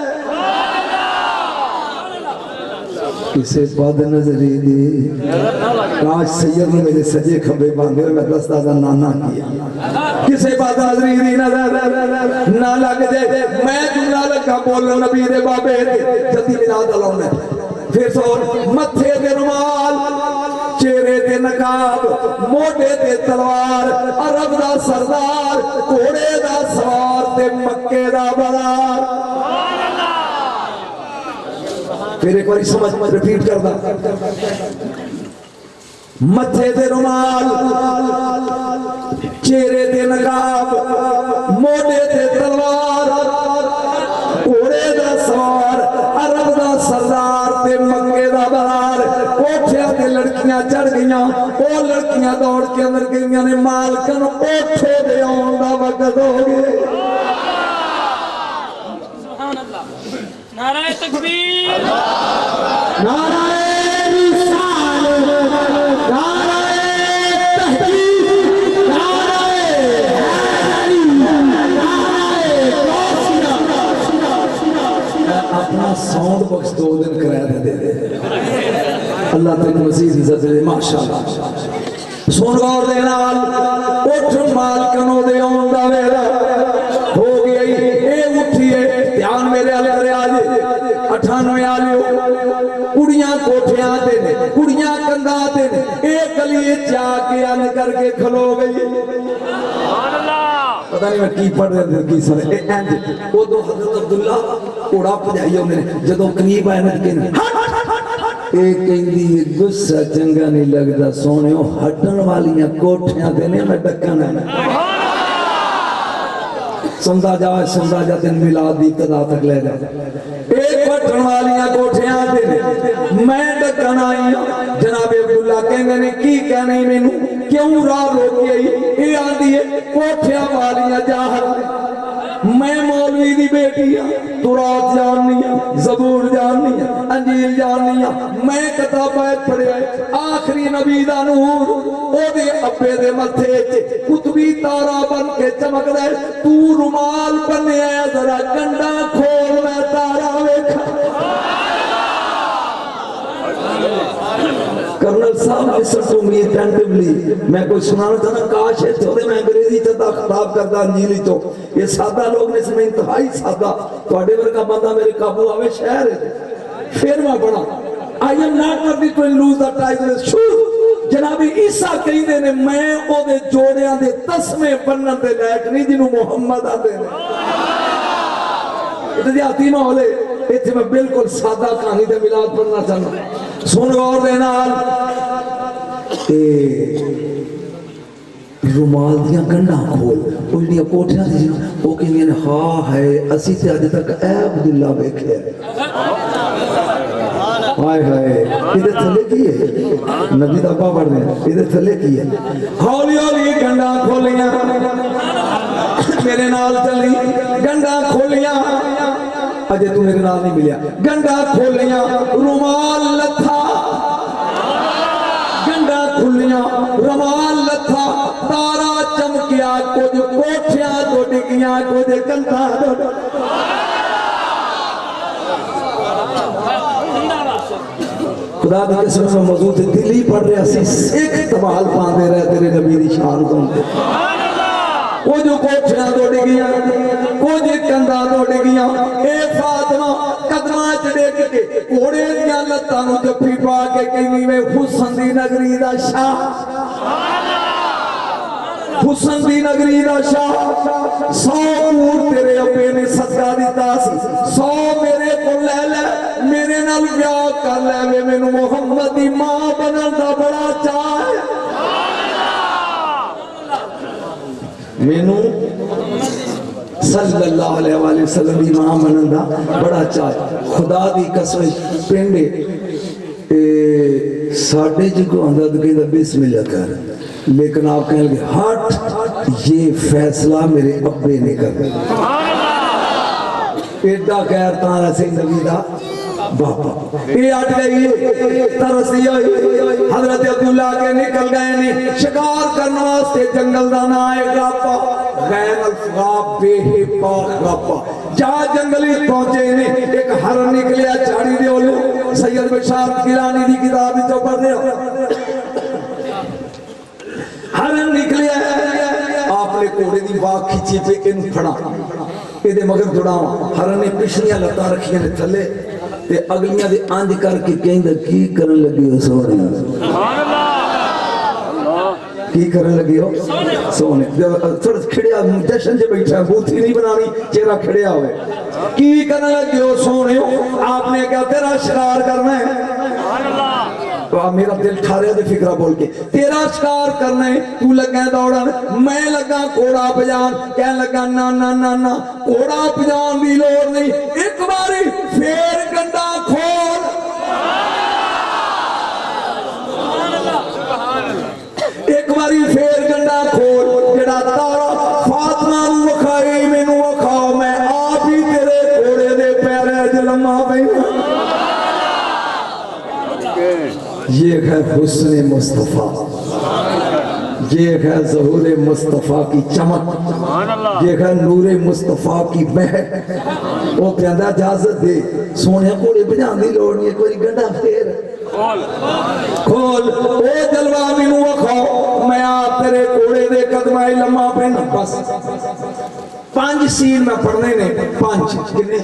किसे बद नजरी दी काश सैयद ने मेरे सजे खंबे बांधे मैं दस्ता दा नाना किया किसे बद नजरी दी नजर ना लग जाए मैं जुमला लगा बोलने नबी दे बाबे जल्दी मिलाद लाउना फिर सो मत्थे ते रुमाल चेहरे ते नकाब मोढे ते तलवार अरब दा सरदार घोड़े दा सवार ते मक्के दा बरार फिर एक बार समझ रिपीट करदा मत्थे ते रुमाल चेहरे ते नकाब मोढे ते तलवार घोड़े दा सवार अरब दा सरदार ते मक्के दा बरार कोठियां ते लड़कियां चढ़ गईयां ओ लड़कियां दौड़ के अंदर गईयां ने मालकन ओठे दे आउण दा वक्त हो गया सुभान अल्लाह नारे तकबीर नारे रिसालत नारे तहकीक नारे हैदरी नारे गौसिया अपना साउंड बॉक्स 2 दिन किराया दे दे अल्लाह तेरी मजीद इज्जत दे माशाअल्लाह सुन गौर दे नाल उठ मालकनो दे आउण दा वेला हो गया ए उठिए ध्यान मेरे अल करे आज 98 आलियो कुड़ियां कोठियां ते ने कुड़ियां कंधा ते ने ए गली च आके अन करके खलो गई सुभान अल्लाह पता नहीं मैं की पढ़ रहा की सुने ए इंज ओदो हजरत अब्दुल्ला घोड़ा भजाई आउंदे ने जदों करीब आए ने कहंदे ए कहंदी गुस्सा चंगा नहीं लगदा सोहणियो हटण वालियां कोठियां ते ने मैं डकण सुनदा जा तेन मिलाद दी कदा तक ले जा एक बटन वालियां कोठियां ते मैं डकण आई जनाब अब्दुल्ला कहंदे ने की कहने मैनू क्यों राह रोकी आई ये आंदी है कोठिया वालियां जाहर मैं मौलवी दी बेटी हाँ तुरात जाननी है ज़बूर जाननी है अंजील जाननी है मैं किताबां पढ़िया आखिरी नबी दा नूर ओदे अब्बे दे मथे च कुतबी तारा बन के चमकदा है तू रुमाल बन्निया जरा गंडा खोल मैं तारा वेखा कर्नल साहब लिसन टू मी अटेंटिवली मैं कोई सुनाना चाहना काश है तो मैं अंग्रेजी च दा खिताब करदा अंजीली तो ये सादा लोग ने इसमें इंतहाई सादा ਤੁਹਾਡੇ ਵਰਗਾ ਬੰਦਾ ਮੇਰੇ ਕਾਬੂ ਆਵੇ ਸ਼ਹਿਰ ਫਿਰ ਮੈਂ ਬਣਾ I am not ready to lose the tiger shoes जनाबी ईसा कहते ने मैं ओदे जोड़ियां दे तस्मे बनन दे लायक नहीं जिन्हों मुहम्मद आते ने इत्तेहादी माहौल है इत्थे मैं बिल्कुल सादा कहानी दे मिलाद पढ़ना चाहना सुन गौर दे नाल रुमाल दियां गंढां खोल ਉਹ ਜਿਹੜੀਆਂ ਕੋਠੀਆਂ ਸੀ ਉਹ ਕਹਿੰਦੀਆਂ ਨੇ ਹਾਂ ਹੈ ਅਸੀਂ ਤੇ ਅੱਜ ਤੱਕ ਐ ਅਬਦੁੱਲਾ ਵੇਖਿਆ ਹਾਏ ਹਾਏ ਇਹਦੇ ਥੱਲੇ ਕੀ ਹੈ ਨਬੀ ਦਾ ਅੱਬਾ ਪੜ੍ਹਦੇ ਆ ਇਹਦੇ ਥੱਲੇ ਕੀ ਹੈ ਹੌਲੀ ਹੌਲੀ ਗੰਢਾਂ ਖੋਲੀਆਂ ਮੇਰੇ ਨਾਲ ਚੱਲੀ ਗੰਢਾਂ ਖੋਲੀਆਂ ਅਜੇ ਤੂੰ ਮੇਰੇ ਨਾਲ ਨਹੀਂ ਮਿਲਿਆ ਗੰਢਾਂ ਖੋਲੀਆਂ रुमाल ਲੱਥਾ गंढा खुलिया रुमाल लथा तारा चमकिया कुछ कोठिया तो डिगिया कुछ कंधा खुदा की कसम में मौजूद दिल ही पढ़ रहा सी सिख तबाल पाते रहे तेरे नबी दी शान को कुछ कोठिया तो डिगिया कुछ कंधा तो डिगिया ए फातिमा कदमां च डिग के घोड़े दियां लत्तां नूं जफ्फी पा के कहनी वे हुसन दी नगरी दा शाह हुसन दी नगरी दा शाह 100 ऊंट तेरे अब्बे ने सदका दिता सी 100 मेरे को ले ले मेरे नाल ब्याह कर ले वे मैनू मुहम्मद दी मां बनन दा बड़ा चाह है मैनू सल्लल्लाहु अलैहि वसल्लम दी मां बनन दा बड़ा चाह खुदा दी कसम पिंड साढ़े जो आंदा कहता बिस्मिल्लाह कर लेकिन आप कह लगे हट ये फैसला मेरे अब्बे ने करना एडा खैर तारा सिंह नबी दा बाबा ये हट गई तरसी आई हजरत अब्दुल्ला के निकल गए ने शिकार करने वास्ते जंगल दा नाम है गापा गैर अल्फाब बेहिपा गापा जहां जंगल पहुंचे ने एक हरन निकलिया झाड़ी दे ओले सैयद बशार गिलानी दी किताब विचों पढ़ रहे हो हरन निकलिया आपने घोड़े दी बाग खिंची पे इन फड़ा ਇਹਦੇ ਮਗਰ ਦੌੜਾਵਾਂ ਹਰਨ ਨੇ ਪਿਛਲੀਆਂ ਲੱਤਾਂ ਰੱਖੀਆਂ ਨੇ ਥੱਲੇ ਤੇ ਅਗਲੀਆਂ ਦੇ ਅੰਜ ਕਰਕੇ ਕਹਿੰਦਾ ਕੀ ਕਰਨ ਲੱਗੇ ਹੋ ਸੋਹਣੇ ਸੁਭਾਨ ਅੱਲਾਹ ਕੀ ਕਰਨ ਲੱਗੇ ਹੋ ਸੋਹਣੇ ਥੋੜਾ ਖੜਿਆ ਜਸ਼ਨ ਜੇ ਬੈਠਾ ਬੂਥੀ ਨਹੀਂ ਬਣਾਣੀ ਚਿਹਰਾ ਖੜਿਆ ਹੋਵੇ ਕੀ ਕਰਨ ਲੱਗੇ ਹੋ ਸੋਹਣੇ ਆਪਨੇ ਕਿਹਾ ਤੇਰਾ ਸ਼ਿਕਾਰ ਕਰਨਾ ਹੈ ਸੁਭਾਨ ਅੱਲਾਹ मेरा दिल ठारिया दे फिक्रा बोल के तेरा शिकार करना है तू लगा दौड़न मैं लगा घोड़ा बजान कह लगा ना ना ना ना घोड़ा बजान की लोड़ नहीं एक बारी फेर गंडा खोल एक बारी फेर गंडा खोल जेड़ा तारा फातिमा नूं वखाई मैनू वखाओ मैं आप ही तेरे घोड़े दे पैरे च लम्मा पैना ये है हुस्न मुस्तफा ये है ज़हूर मुस्तफा की चमक ये है नूर मुस्तफा की महक वो कहता इजाजत दे सोने घोड़े बजाने की लोड़ नहीं कोई गंढा फेर खोल ओ जलवा मैनू वखाओ मैं आप तेरे घोड़े दे कदमां लम्मा पैना बस 5 सीन में पढ़ने ने 5 कितने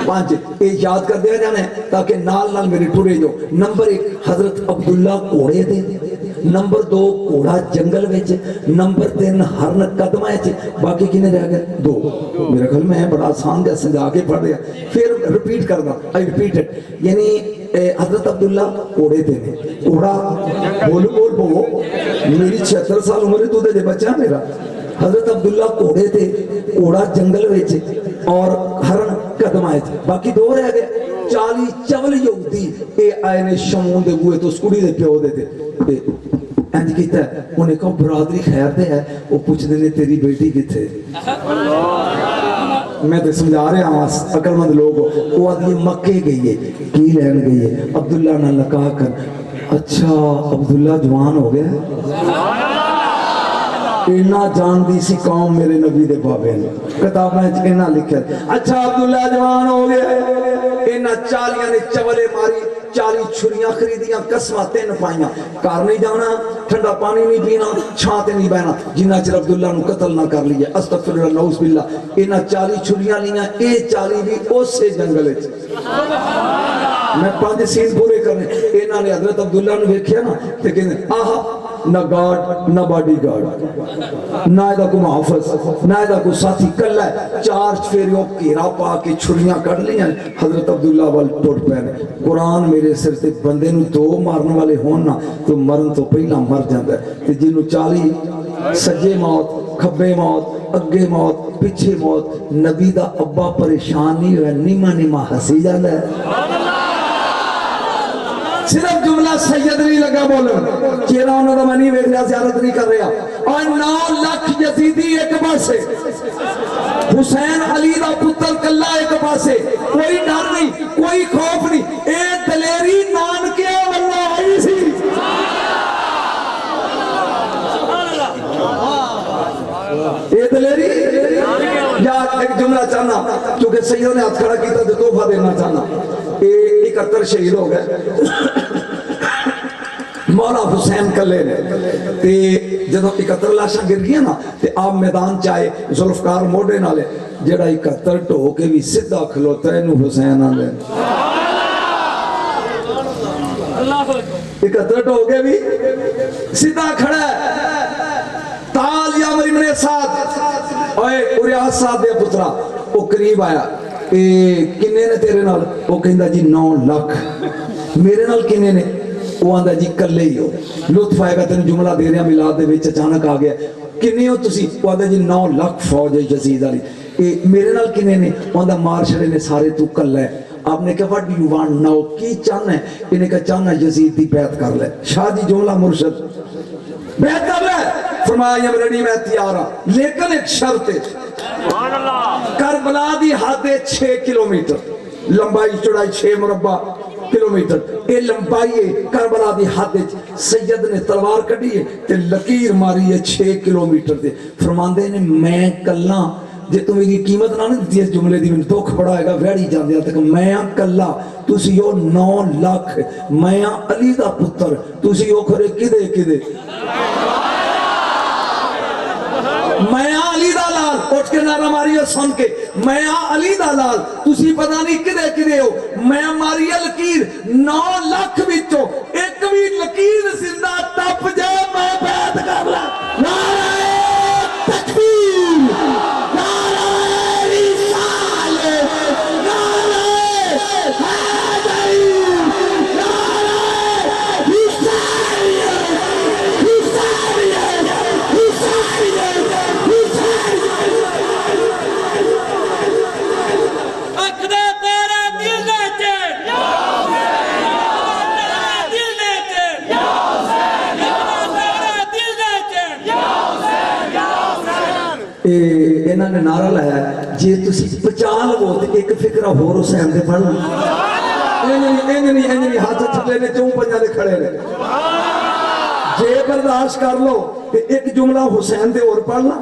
5 ये याद कर दिया जाना है ताकि नाल नाल मेरे टुरे जो नंबर 1 हजरत अब्दुल्ला घोड़े दे नंबर 2 घोड़ा जंगल विच नंबर 3 हरन कदमां च बाकी किने रह गए 2 मेरे ख्याल में बड़ा आसान जैसा समझा के पढ़ रहा फिर रिपीट करदा आई रिपीट इट यानी हजरत अब्दुल्ला घोड़े थे घोड़ा बोल बोल बोलो मेरी 76 साल उम्र तू दे बच्चा मेरा हजरत अब्दुल्ला घोड़े थे घोड़ा जंगल विच और हरन कदमां च बाकी 2 रह गए 40 चवल यहूदी ये आए ने शमून दे बूहे तो कुड़ी दे प्यो दे थे इंज कीता उन्हें कहा बरादरी खैर ते है वो पूछते ने तेरी बेटी किथे मैं तो समझा रहा हूँ अकलमंद लोग वो आदमी मक्के गई है की लैन गई है अब्दुल्ला ना लगा कर अच्छा अब्दुल्ला जवान हो गया इन्ना जानती सी कौम मेरे नबी दे बाबे ने किताबां च इन्ना लिखा अच्छा अब्दुल्ला जवान हो गया इन्ना 40 ने चवले मारी 40 छुरियां खरीदियां कसमां 3 पाइयां घर नहीं जाना ठंडा पानी नहीं पीना छां ते नहीं बहना जिन्ना चिर अब्दुल्ला नु कत्ल ना कर लिया अस्तगफिरुल्लाह नऊज़ बिल्लाह इन्ना 40 छुरियां लियां ए 40 भी उसे जंगल च मैं 5 सीन पूरे करने इन्हां ने हजरत अब्दुल्ला नु वेख्या ना ते कहंदे आहा ना गार्ड ना बॉडी गार्ड ना इहदा कोई मुहाफिज ना इहदा कोई साथी कल्ला 4 फेरियों घेरा पा के छुरियां कढ लियां हजरत अब्दुल्ला वाल टुट पे कुरान मेरे सिर ते बंदे नु 2 मारन वाले होन ना तो मरन तो पहला मर जांदा ते जिन्नू 40 सज्जे मौत खब्बे मौत अगे मौत पीछे मौत नबी दा अब्बा परेशान नहीं होया नीमा नीमा हसी जांदा है सिर्फ जुमला सैयद नहीं लगा बोलन चेहरा उन्होंने मैं नहीं वेख रहा ज़ियारत नहीं कर रहा और 9 लाख यजीदी एक पासे हुसैन अली दा पुत्र कल्ला एक पासे कोई डर नहीं कोई खौफ नहीं ए दलेरी नानके वल्ला आई सी ए दलेरी यार एक जुमला चाहना क्योंकि सैयद ने हाथ खड़ा किया तो तोहफा देना चाहना 71 शहीद हो गए मौला हुसैन कले ने ते जदों 71 लाशां गिर गई ना ते आप मैदान च आए जुल्फकार मोढे नाले जेड़ा 71 ढो के भी सीधा खलोता इनू हुसैन आंदे 71 ढो के भी सीधा खड़ा ताल या मेरी मेरे साथ ओए उरियास साहब दे पुत्रा ओ करीब आया ए किन्ने ने तेरे नाल ओ कहंदा जी 9 लाख मेरे नाल किन्ने ने वो आंदा जी कल्ले ही हो लुत्फ आएगा तेन जुमला दे रहा मिलाद दे विच अचानक आ गया किन्ने हो तुसी वो आंदा जी 9 लाख फौज है यजीद वाली ए मेरे नाल किन्ने ने वो आंदा मार छड़े ने सारे तू कल्ला है आपने कहा what do you want now की चाहना है इन्हें कहा चाहना यजीद दी बैत कर ले शाह जी जुमला मुर्शिद बैत कर ले फरमाया ये रेडी मैं तैयार हां लेकिन एक शर्त है सुभान अल्लाह करबला दी हद है 6 किलोमीटर लंबाई चौड़ाई 6 मुरब्बा किलोमीटर ये लंबाई है करबला दी हद सैयद ने तलवार कढ़ी है ते लकीर मारी है 6 किलोमीटर दे फरमांदे ने मैं कल्ला जे तू मेरी कीमत ना दी इस जुमले दी मैनूं दुख बड़ा आएगा वैड़ी जांदे तक मैं कल्ला तुसी ओ 9 लाख मैं अली दा पुत्र तुसी ओ खरे किदे किदे मैं अली दा लाल उठ के नारा मारियो सुन के मैं अली दा लाल तुसी पता नहीं किदे किदे हो मैं मारी लकीर 9 लाख विचों एक भी लकीर जिंदा टप जाए मैं बैत कर ला नारे तकबीर नारे रिसालत नारे हैदरी नारे हुसैनियत हुसैनियत हुसैनियत इन्होंने नारा लाया जे तुसी 50 लवो तो एक फिक्रा होर हुसैन दे पढ़ लो हाथ थले ने 4-5 दे खड़े ने जे बर्दाश्त कर लो तो एक जुमला हुसैन दे और पढ़ ला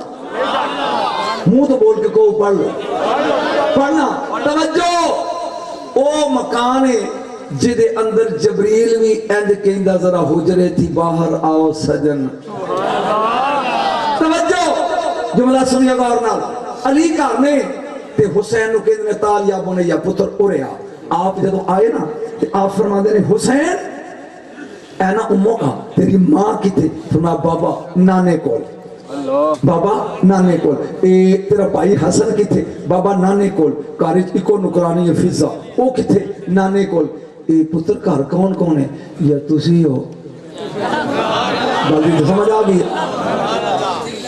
मुंह तो बोल के को पढ़ लो पढ़ना तवज्जो ओ मकान है जिदे अंदर जबरील भी इंज कहंदा जरा हुजरे थी बाहर आओ सजन तवज्जो जुमला सुनिए गौर नाल अली घर ने ते हुसैन नु कहंदे तालिया बुनैया पुत्र उरे आ आप जदों आए ना ते आप फरमांदे ने हुसैन ऐ ना उम्मो का तेरी मां किथे फरमाया बाबा नाने कोल बाबा नाने कोल ए तेरा भाई हसन किथे बाबा नाने कोल घर इको नुकरानी है फिजा ओ किथे नाने कोल ए पुत्र घर कौन कौन है या तुसी हो बाकी तो समझ आ गई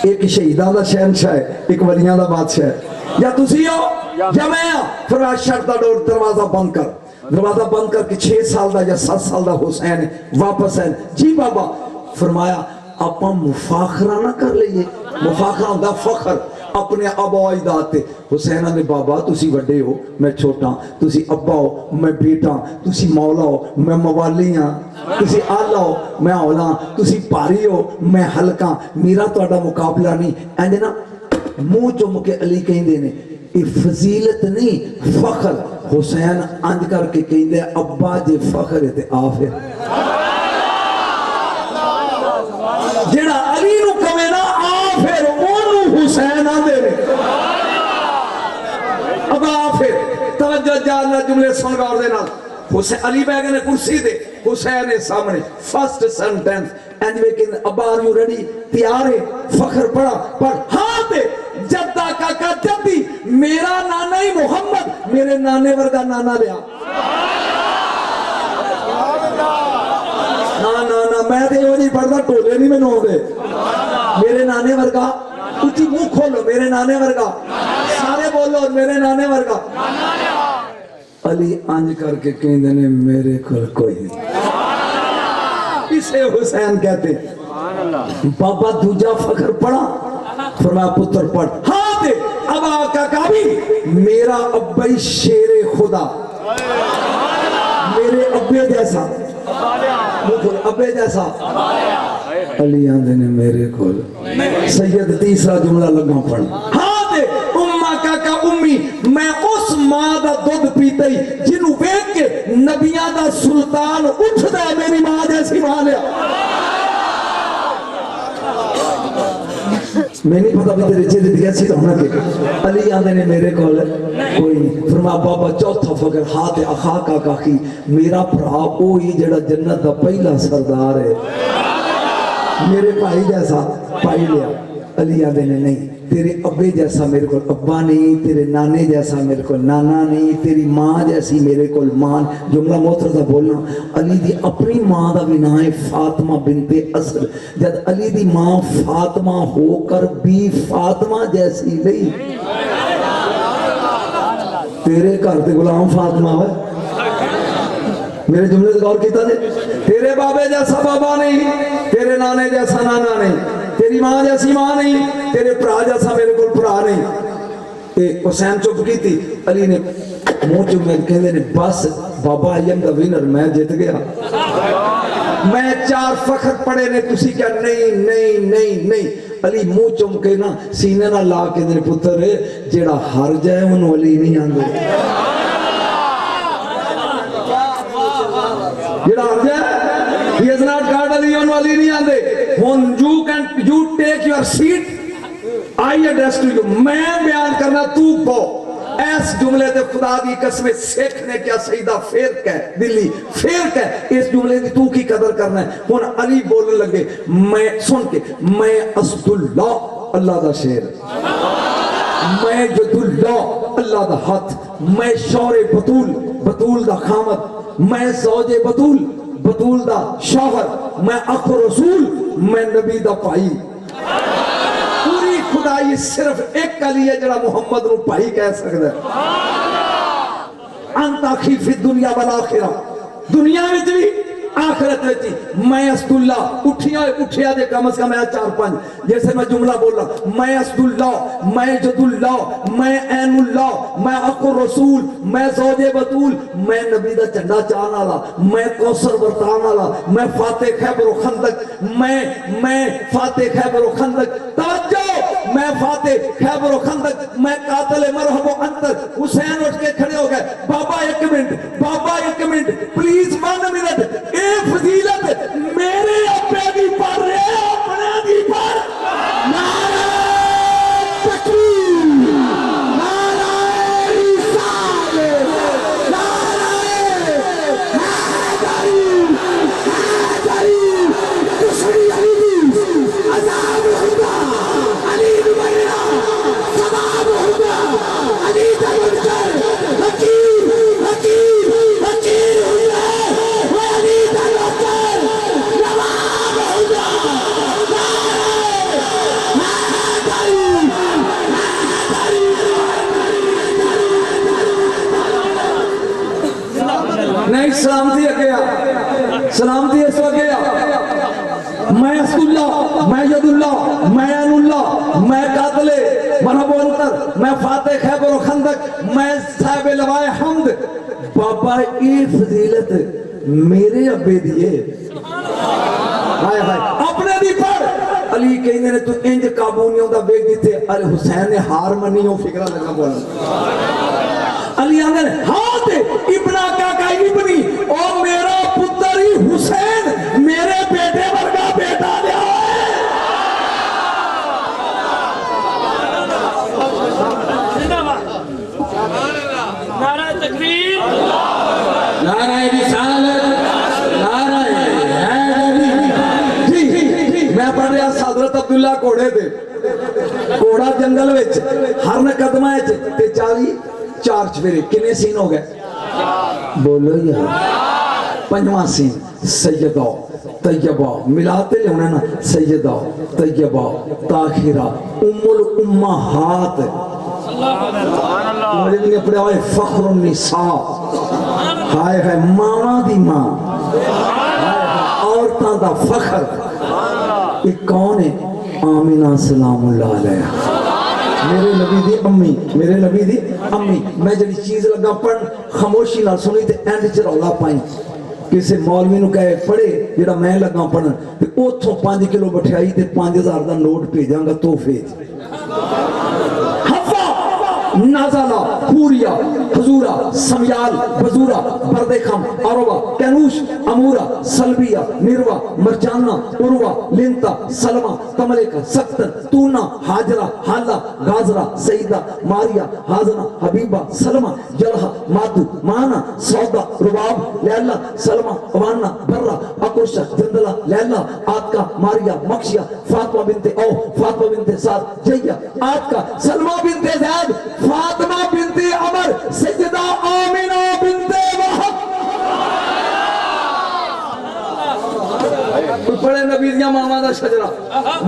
एक शहीदां दा शहनशाह है एक वलियां दा बादशाह है या तुसी हो या मैं फरमाया शर्त दा डोर दरवाजा बंद कर दरवाजा बंद करके 6 साल दा या 7 साल दा हुसैन वापस है जी बाबा فرمایا آپ مفاخرہ نہ کر لئیے مفاخرہ ہوتا فخر اپنے ابا اجداد تے حسین نے بابا تسی وڈے ہو میں چھوٹا تسی ابا ہو میں بیٹا تسی مولا ہو میں موالی ہاں تسی آلہ ہو میں اولا تسی پاری ہو میں ہلکا میرا تو اڈا مقابلہ نہیں اینجے نا منہ چوم کے علی کہیں دینے یہ فضیلت نہیں فخر حسین انج کر کے کہیں دے ابا جے فخر تے آفر جڑا علی نو کمے نا آفر اونو حسین آدھے اب آفر توجہ جاننا جملے سن گار دینا حسین علی بیگے نے کرسی دے حسین سامنے فرسٹ سنٹینس اینجوے کہ ابا آر یو ریڈی تیارے فخر پڑا پر ہاں دے جدہ کا جدی میرا نانا ہی محمد میرے نانے ورگا نانا لیا نا میں دے ہو جی پڑھتا ٹولے نہیں میں نو دے میرے نانے ورگا اچھی منہ کھولو میرے نانے ورگا سارے بولو میرے نانے ورگا علی آنج کر کے کہیں دینے میرے کل کوئی نہیں اسے حسین کہتے بابا دوجہ فخر پڑا فرمایا پتر پڑھ ہاں دے اب آقا کہا بھی میرا ابی شیر خدا میرے ابے جیسا ابے جیسا علی آندھے نے میرے کول سید تیسرا جملہ لگا پڑھا ہاں دے امہ کا امی میں اس ماں دا دودھ پیتا ہی جنہوں بیک کے نبیاں دا سلطان اٹھ دا میری ماں جیسی ماں لیا میں نہیں پتا بھی تیرے چیزیں دیا سی ہونا کہ علی آندھے نے میرے کول کوئی نہیں فرما بابا چوتھا فکر ہاتھ اخا کا کاخی میرا پرا اوہی جڑا جنت دا پہلا سردار ہے میرے بھائی جیسا پائی لیا علی آندھے نے نہیں تیرے ابے جیسا میرے کو ابا نہیں تیرے نانے جیسا میرے کو نانا نہیں تیری ماں جیسی میرے کو مان جملہ محترمہ بولنا علی دی اپنی ماں دا بھی نام ہے فاطمہ بنت اسد جب علی دی ماں فاطمہ ہو کر بھی فاطمہ جیسی نہیں تیرے گھر تے غلام فاطمہ ہے میرے جملے سے غور کیتا دے تیرے بابے جیسا بابا نہیں تیرے نانے جیسا نانا نہیں تیری ماں جیسی ماں نہیں تیرے پرا جیسا میرے کو پرا نہیں حسین چپ کی تھی علی نے منہ چپ میں کہنے نے بس بابا آئی ایم دا وینر میں جیت گیا میں 4 فخر پڑے نے تسی کیا نہیں نہیں نہیں نہیں علی منہ چم کے نا سینے نہ لا کے دے پتر جیڑا ہر جائے انہوں علی نہیں آندے جیڑا ہر جائے he has not got علی انہوں علی نہیں آندے when you take your seat I address to you میں بیان کرنا تو پو ایس جملے تے خدا دی قسم سیکھنے کیا سیدہ فیرک ہے دلی فیرک ہے اس جملے دی تو کی قدر کرنا ہے ہون علی بولنے لگے میں سن کے میں اسد اللہ اللہ دا شیر میں جد اللہ اللہ دا ہاتھ میں شور بطول بطول دا خامد میں زوج بطول بطول دا شوہر میں اخ رسول میں نبی دا پائی پوری خدائی صرف ایک علی ہے جڑا محمد نو پائی کہہ سکتا ہے انتا خی فی دنیا والآخرہ دنیا میں بھی آخرت میں تھی میں اسد اللہ اٹھیا دے کم از کم میں 4-5 جیسے میں جملہ بول رہا میں اسد اللہ میں جد اللہ میں عین اللہ میں اخ رسول میں زوج بطول میں نبی دا چنڈا چاہنا والا میں کوثر برتان والا میں فاتح خیبر و خندق میں فاتح خیبر و خندق توجہ میں فاتح خیبر و خندق میں قاتل مرحب و انتر حسین اٹھ کے کھڑے ہو گئے بابا ایک منٹ پلیز 1 منٹ اے فضیلت میرے اپنے دی پر رہے اپنے دی پر نعرہ تکبیر نعرہ رسالت نعرہ حیدری دشمنی علی عذاب ہوگا علی نمائرہ ثواب ہوگا علی درد کر حکیم نہیں سلامتی ہے گیا سلامتی ہے اس وقت گیا میں اسداللہ، میں یداللہ، میں عیناللہ، میں قاتل مرحب و انتر، میں فاتح خیبر و خندق، میں صاحب لوائے حمد. بابا یہ فضیلت میرے ابے دیے ہائے ہائے اپنے دی پڑھ. علی کہنے نے تو انج قابو نہیں ہوتا بیگ دیتے. ارے حسین نے ہار منی ہو فکرہ لگا بولا. علی آنگا نے ہاں تے ابنا کا کائی ابنی اور میرا پتر ہی حسین میرے بیٹے ورگا بیٹا لیا ہے. نعرہ تکبیر، نعرہ رسالت، نعرہ حیدری. جی میں پڑھ رہا حضرت عبداللہ کوڑے تھے. کوڑا جنگل وچ ہر قدمہ وچ تے 44 چفیرے. کنے سین ہو گئے بولو یار. پنجواں سین سیدہ طیبہ ملاتے لے ہونا نا. سیدہ طیبہ طاہرہ ام الامہات. مجھے بھی نہیں پڑھا ہوئے فخر النساء. ہائے ہائے ماما دی ماں، عورتاں دا فخر. یہ کون ہے؟ آمینہ سلام اللہ علیہ میرے نبی دی امی. میرے نبی دی امی. میں جڑی چیز لگا پڑھ خاموشی نہ سنی تے اینڈ چ رولا پائی. کسی مولوی نو کہے پڑھے جڑا میں لگا پڑھن تے اوتھوں 5 کلو مٹھائی تے 5000 دا نوٹ بھیجاں گا تحفے. نازالہ، حوریہ، حضورہ، سمیال، بزورہ، برد خم، عروہ، کینوش، امورہ، سلبیہ، نروہ، مرجانہ، عروہ، لنتا، سلمہ، تملکہ، سکتر، تونہ، حاجرہ، حالہ، غازرہ، سیدہ، ماریہ، حازنہ، حبیبہ، سلمہ، جلحہ، مادو، مانا، سودہ، رباب، لیلہ، سلمہ، اوانہ، برہ، اکرشہ، جندلہ، لیلہ، آتکہ، ماریہ، مکشیہ، فاطمہ بنت او، فاطمہ بنت سعد، جیہ، آتکہ، سلمہ بنت زید، فاطمہ بنت عمر، سیدہ آمینہ بنت وہب. پڑھے نبی دیاں ماما دا شجرہ.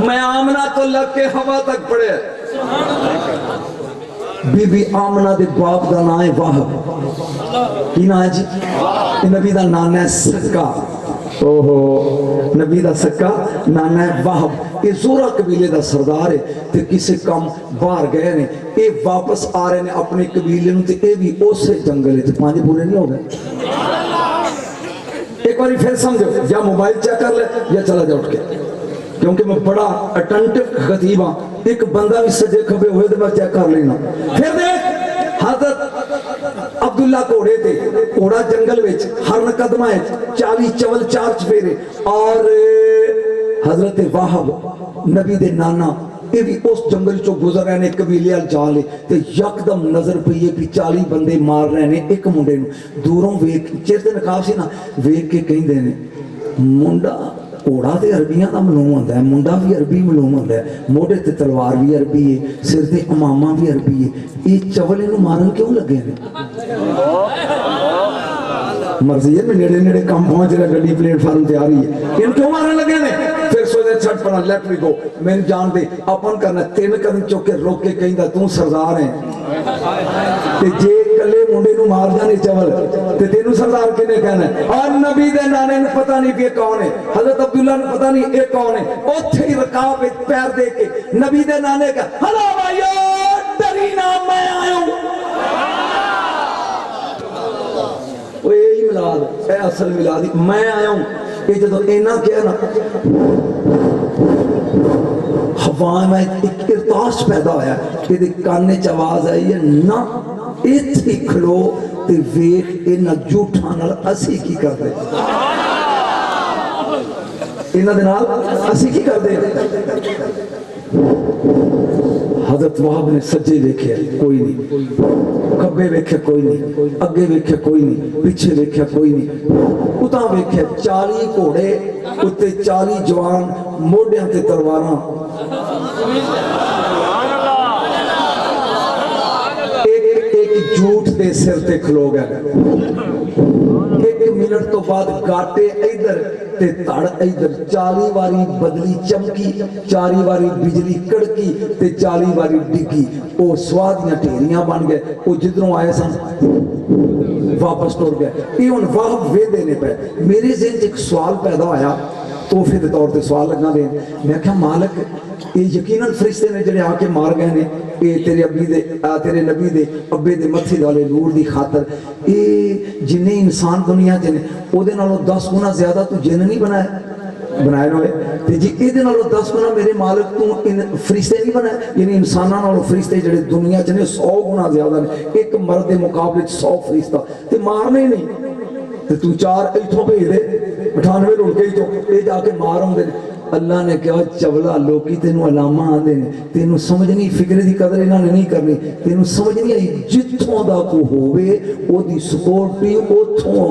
میں آمنہ تو لگ کے ہوا تک پڑھے. بی بی آمنہ دے باپ دا نام ہے وہب. کی نام ہے جی؟ نبی دا نام ہے سکا. اوہو نبی دا سکا نانا ہے وہب. یہ زورہ قبیلے دا سردار ہے تے کسے کم باہر گئے نے. یہ واپس آ رہے نے اپنے قبیلے نو تے اے بھی اسے جنگل ہے. 5 پورے نہیں ہو گئے. ایک باری پھر سمجھو یا موبائل چیک کر لے یا چلا جا اٹھ کے کیونکہ میں بڑا اٹنٹو خطیب ہاں. ایک بندہ بھی سجے کھبے ہوئے تو میں چیک کر لینا. پھر دیکھ حضرت عبداللہ کوڑے تھے. کوڑا جنگل وچ ہر قدمہ ہے 40 چفیرے. اور حضرت واہب نبی دے نانا یہ بھی اس جنگل چو گزر رہے نے. قبیلے ال جا لے تے یکدم نظر پئی ہے کہ 40 بندے مار رہے نے ایک منڈے نو. دوروں ویکھ چہرے تے نقاب سی نا ویکھ کے کہندے نے منڈا کوڑا تے عربیاں دا معلوم ہوندا ہے. منڈا بھی عربی معلوم ہوندا ہے. موڈے تے تلوار بھی عربی ہے. سر تے امامہ بھی عربی ہے. یہ چولے نو مارن کیوں لگے نے؟ مرضی ہے میں نیڑے نیڑے کم پہنچ رہا گڑی پلیٹ فارم تیاری ہے. ان کیوں مارن لگے نے؟ پھر سوچے چھٹ پڑا لیٹ می گو. میں جان دے اپن کرنا 3 قدم چوکے روک کے کہیں دا توں سردار ہیں تے جے کلے منڈے نو مار جانے چول تے تینوں سردار کنے کہنا ہے. اور نبی دے نانے نے پتہ نہیں کہ کون ہے. حضرت عبداللہ نے پتہ نہیں اے کون ہے. اوتھے ہی رکاب پیر دے کے نبی دے نانے کا ہلا بھائیو ڈرینا میں آیا ہوں. وہ یہی ملاد اے اصل ملاد میں آیا ہوں. یہ جدو اینا کیا نا ہوا میں ایک ارتاش پیدا ہویا کہ کانے چواز آئی ہے نا ایتھی کھلو تے ویخ اینا جھوٹا نال اسی کی کر دے. اینا دنال اسی کی کر دے. حضرت وہاب نے سجے ویکھے کوئی نہیں, کبے ویکھے کوئی نہیں, اگے ویکھے کوئی نہیں, پیچھے ویکھے کوئی نہیں. اتاں ویکھے 40 گھوڑے اتے 40 جوان موڈیاں تے تلواراں. ایک جھوٹ دے سر تے کھلو گئے. ایک منٹ تو بعد گاٹے ادھر تے تڑ ادھر. 40 واری بدلی چمکی, 40 واری بجلی کڑکی تے 40 واری ڈگی. وہ سوادیاں ٹھیریاں بن گئے. وہ جدروں آئے سن واپس ٹور گئے. یہ ان واہب وے دینے پہ میرے ذہن ایک سوال پیدا ہویا ਤੋਹਫੇ ਦੇ ਤੌਰ ਤੇ ਸਵਾਲ ਲਗਾ ਦੇ ਮੈਂ ਕਿਹਾ ਮਾਲਕ ਇਹ ਯਕੀਨਨ ਫਰਿਸ਼ਤੇ ਨੇ ਜਿਹੜੇ ਆ ਕੇ ਮਾਰ ਗਏ ਨੇ ਇਹ ਤੇਰੇ ਤੇਰੇ ਨਬੀ ਦੇ ਅੱਬੇ ਦੇ ਮੱਥੇ ਵਾਲੇ ਨੂਰ ਦੀ ਖਾਤਰ ਇਹ ਜਿੰਨੇ ਇਨਸਾਨ ਦੁਨੀਆ 'ਚ ਨੇ ਉਹਦੇ ਨਾਲੋਂ 10 ਗੁਣਾ ਜ਼ਿਆਦਾ ਤੂੰ ਜਿੰਨ ਨਹੀਂ ਬਣਾਏ ਹੋਏ ਤੇ ਜੀ ਇਹਦੇ ਨਾਲੋਂ 10 ਗੁਣਾ ਮੇਰੇ ਮਾਲਕ ਤੂੰ ਫਰਿਸ਼ਤੇ ਨਹੀਂ ਬਣਾਏ ਯਾਨੀ ਇਨਸਾਨਾਂ ਨਾਲੋਂ ਫਰਿਸ਼ਤੇ ਜਿਹੜੇ ਦੁਨੀਆ 'ਚ ਨੇ 100 ਗੁਣਾ ਜ਼ਿਆਦਾ ਨੇ ਇੱਕ ਮਰਦ ਦੇ ਮੁਕਾਬਲੇ 'ਚ 100 ਫਰਿਸ਼ਤਾ ਤੇ ਮਾਰਨੇ ਨਹੀਂ ਤੇ ਤੂੰ 4 ਇੱਥੋਂ ਭੇਜ ਦੇ 98 ਰੁਲਕੇ ਤੋਂ ਇਹ ਜਾ ਕੇ ਮਾਰ ਆਉਂਦੇ ਨੇ अल्लाह ने कहा चवला लोकी तेनू अलामा आंदे ने तेनू समझ नहीं फिक्रे दी कदर इन्हां ने नहीं करनी तेनू समझ नहीं आई जिथों दा को होवे ओदी सिक्योरिटी ओथों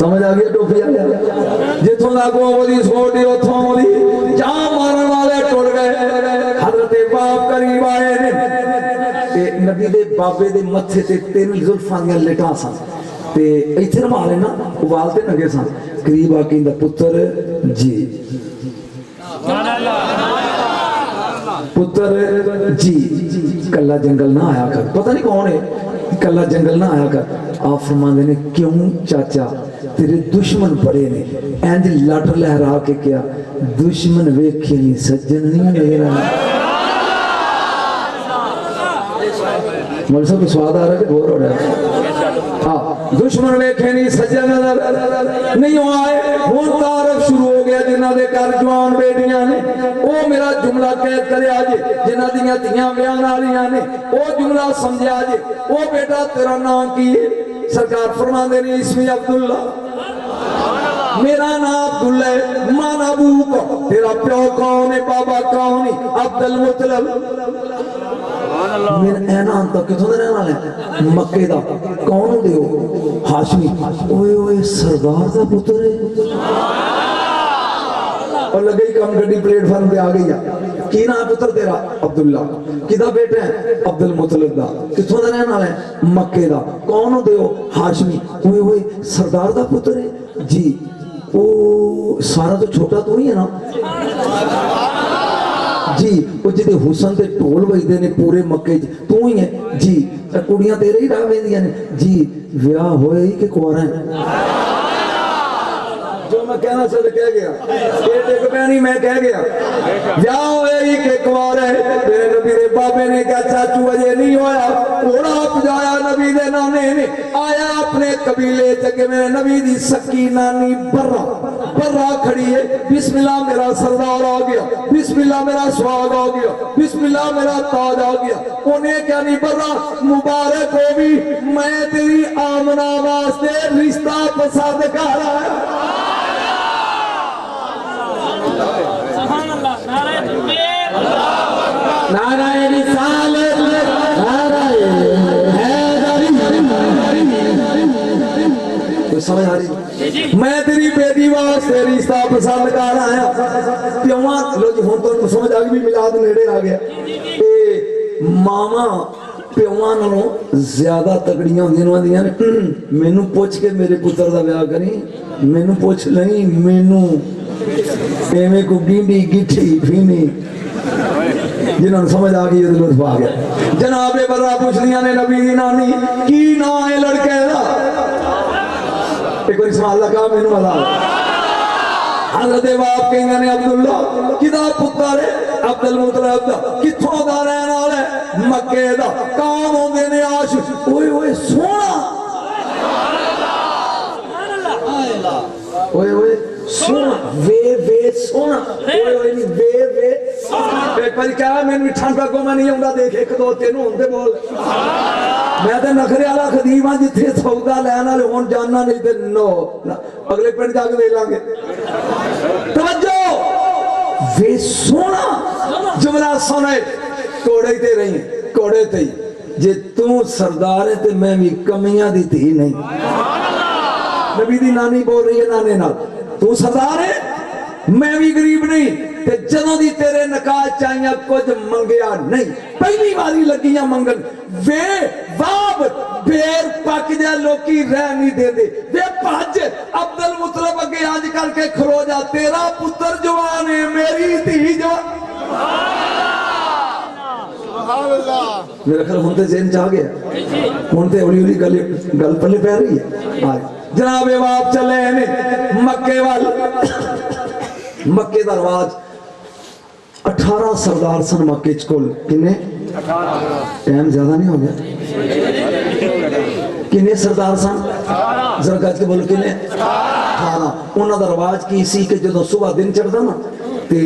समझ आ गया टोपी आ गया जिथों दा को ओदी सिक्योरिटी ओथों ओदी जा मारन वाले टुट गए हजरत बाप करीब आए ने नबी दे बाबे दे मत्थे ते 3 जुल्फां दी लटां सन ते इत्थे रवा लेना उबाल ते लगे सन करीब आके इंदा पुत्र जी पुत्र जी कल्ला जंगल ना आया कर पता नहीं कौन है कल्ला जंगल ना आया कर आप फरमांदे ने क्यों चाचा तेरे दुश्मन बड़े ने इंज लट लहरा के क्या दुश्मन वेखे नहीं सज्जन नहीं मेरा मौलवी साहब स्वाद आ रहा है कि बोर हो रहा है हाँ दुश्मन वेखे नहीं सज्जन नहीं आए हुण तारफ शुरू हो गया जिन्हां दे घर जवान बेटियां ने ओ मेरा जुमला कैद करे अज जिन्हां दियां धीआं ब्याहण वालियां ने ओ जुमला समझिया अज ओ बेटा तेरा नाम की है सरकार फरमांदे ने इसमी अब्दुल्ला मेरा नाम अब्दुल्ला है मान अबूक तेरा प्यो कौन है बाबा कौन है अब्दुल मुतलब मेरा ऐना तक किथों दा रहने वाला है मक्के दा कौन होंदे हो हाशमी ओए ओए सरदार दा पुत्र है और लगे ही कम गड्डी प्लेटफार्म पे आ गई है की नाम पुत्र तेरा अब्दुल्ला किदा बेटा है अब्दुल मुतलब दा किथों दा रहने वाला है मक्के दा कौन होंदे हो हाशमी ओए ओए सरदार दा पुत्र है जी ओ सारा तो छोटा तो ही है ना जी वो जिदे हुसन ते ढोल बजदे ने पूरे मक्के च तू ही है जी कुड़ियां तेरे ही राह वेंदियां ने जी ब्याह होए ही कि कुआरा है जो मैं कहना सच कह गया ये टिक पैनी मैं कह गया ब्याह होए ही कि कुआरा है मेरे नबी दे बाबे ने कहा चाचू अजे नहीं होया घोड़ा पजाया नबी दे नाने ने आया अपने कबीले च कि मेरे नबी दी सकी नानी बर्रा खड़ी है बिस्मिल्लाह मेरा सरदार आ गया बिस्मिल्लाह मेरा सुहाग आ गया बिस्मिल्लाह मेरा ताज आ गया उन्हें क्या नहीं बर्रा मुबारक हो भी मैं तेरी आमना वास्ते रिश्ता पसंद कर आया नारायण रिसालत समझ आ रही मैं तेरी बेटी वास्ते रिश्ता पसंद कर आया प्योवा लो जी हुण तो समझ आ गई भी मिलाद नेड़े आ गया ते मावा प्योवा नालों ज्यादा तगड़ियां होंदियां ने मैनू पूछ के मेरे पुत्र दा ब्याह करी मैनू पूछ नहीं मैनू एवें को गिंडी गिठी फीनी जिन्होंने समझ आ गई लुत्फ आ गया जनाबे बर्रा पुछदियां ने नबी दी नानी की नाम है लड़के दा एक बार सवाल लगा मैनू मजा हजरत बाप कहंदे ने अब्दुल्ला किदा पुत्र है अब्दुल मुतलब दा किथों दा रहने वाला है मक्के दा कौन होंदे ने आश ओए ओए सोना ओए ओए सोना वे सोना ओए ओए नहीं वे एक बार क्या मैंने ठंड को मैं नहीं आंदा देख एक दो तीन होंदे बोल मैं तो नखरे वाला खदीम हां जिथे सौदा लैन वाले हुण जानना नहीं ते नो अगले पिंड जाके ले लांगे तवज्जो वे सोना जुमला सुने कोड़े ते रही कोड़े ते जे तू सरदार है ते मैं भी कमियां दी थी नहीं नबी दी नानी बोल रही है नाने नाल तू सरदार है मैं भी गरीब नहीं ते जदों दी तेरे नकाह चाइया कुछ मंगया नहीं पहली बारी लगियां मंगन वे बाब बेर पक जा लोकी रह नहीं देते वे भज अब्दुल मुतलब अगे आज करके खलो जा तेरा पुत्र जवान है मेरी धी जवान सुभान अल्लाह मेरा ख्याल हुन ते ज़हन च आ गया, हुन ते हौली हौली गल पल्ले पै रही है। हाँ जनाब बाप चले ने मक्के वाल, मक्के दा रवाज 18 सरदार सन मक्के च कोल, किन्ने टाइम ज्यादा नहीं हो गया, किन्ने सरदार सन जरा गज के बोलो किन्ने 18। उन्हों का रवाज की सी कि जो सुबह दिन चढ़ता ना तो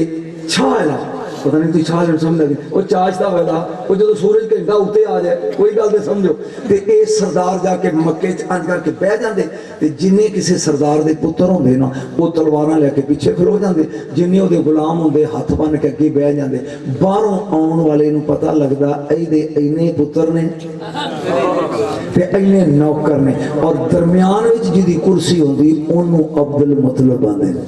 छाला, पता नहीं तुम छाल समझ लगे, वो चाशदा वेला वो जो सूरज घंटा उत्ते आ जाए कोई गल तो समझो, तो ये सरदार जाके मक्के च अंज करके बह जाते, तो जिन्हें किसी सरदार के पुत्र होंगे ना वो तलवारां लैके पिछे खलो जाते, जिन्हें वो गुलाम होंगे हथ बन के अगे बह जाते। बाहरों आने वाले नूं पता लगता ये इन्ने पुत्र ने ते इन्ने नौकर ने, और दरम्यान विच जिहदी कुर्सी होंदी ओनू अब्दुल मुतलब आंदे ने।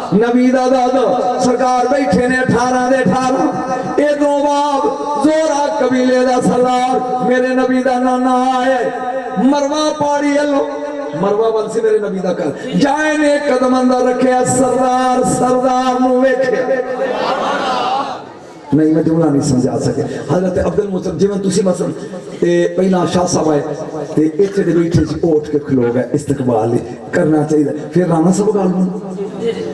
नबी दा दादा सरकार बैठे ने 18 दे 18, ए दो बाप जोरा कबीले दा सरदार मेरे नबी दा नाना आए मरवा पाड़ी अलो, मरवा बल सी मेरे नबी दा कर जाए ने कदम अंदर रखे सरदार सरदार नू वेखे नहीं मैं जुमला नहीं समझा सके। हजरत अब्दुल मुतलब जिवें तुसी मसलन ते पहला शाह साहब आए ते इत्थे दे बैठे च उठ के खलो गए, इस्तकबाल करना चाहिए, फिर राणा साहब गल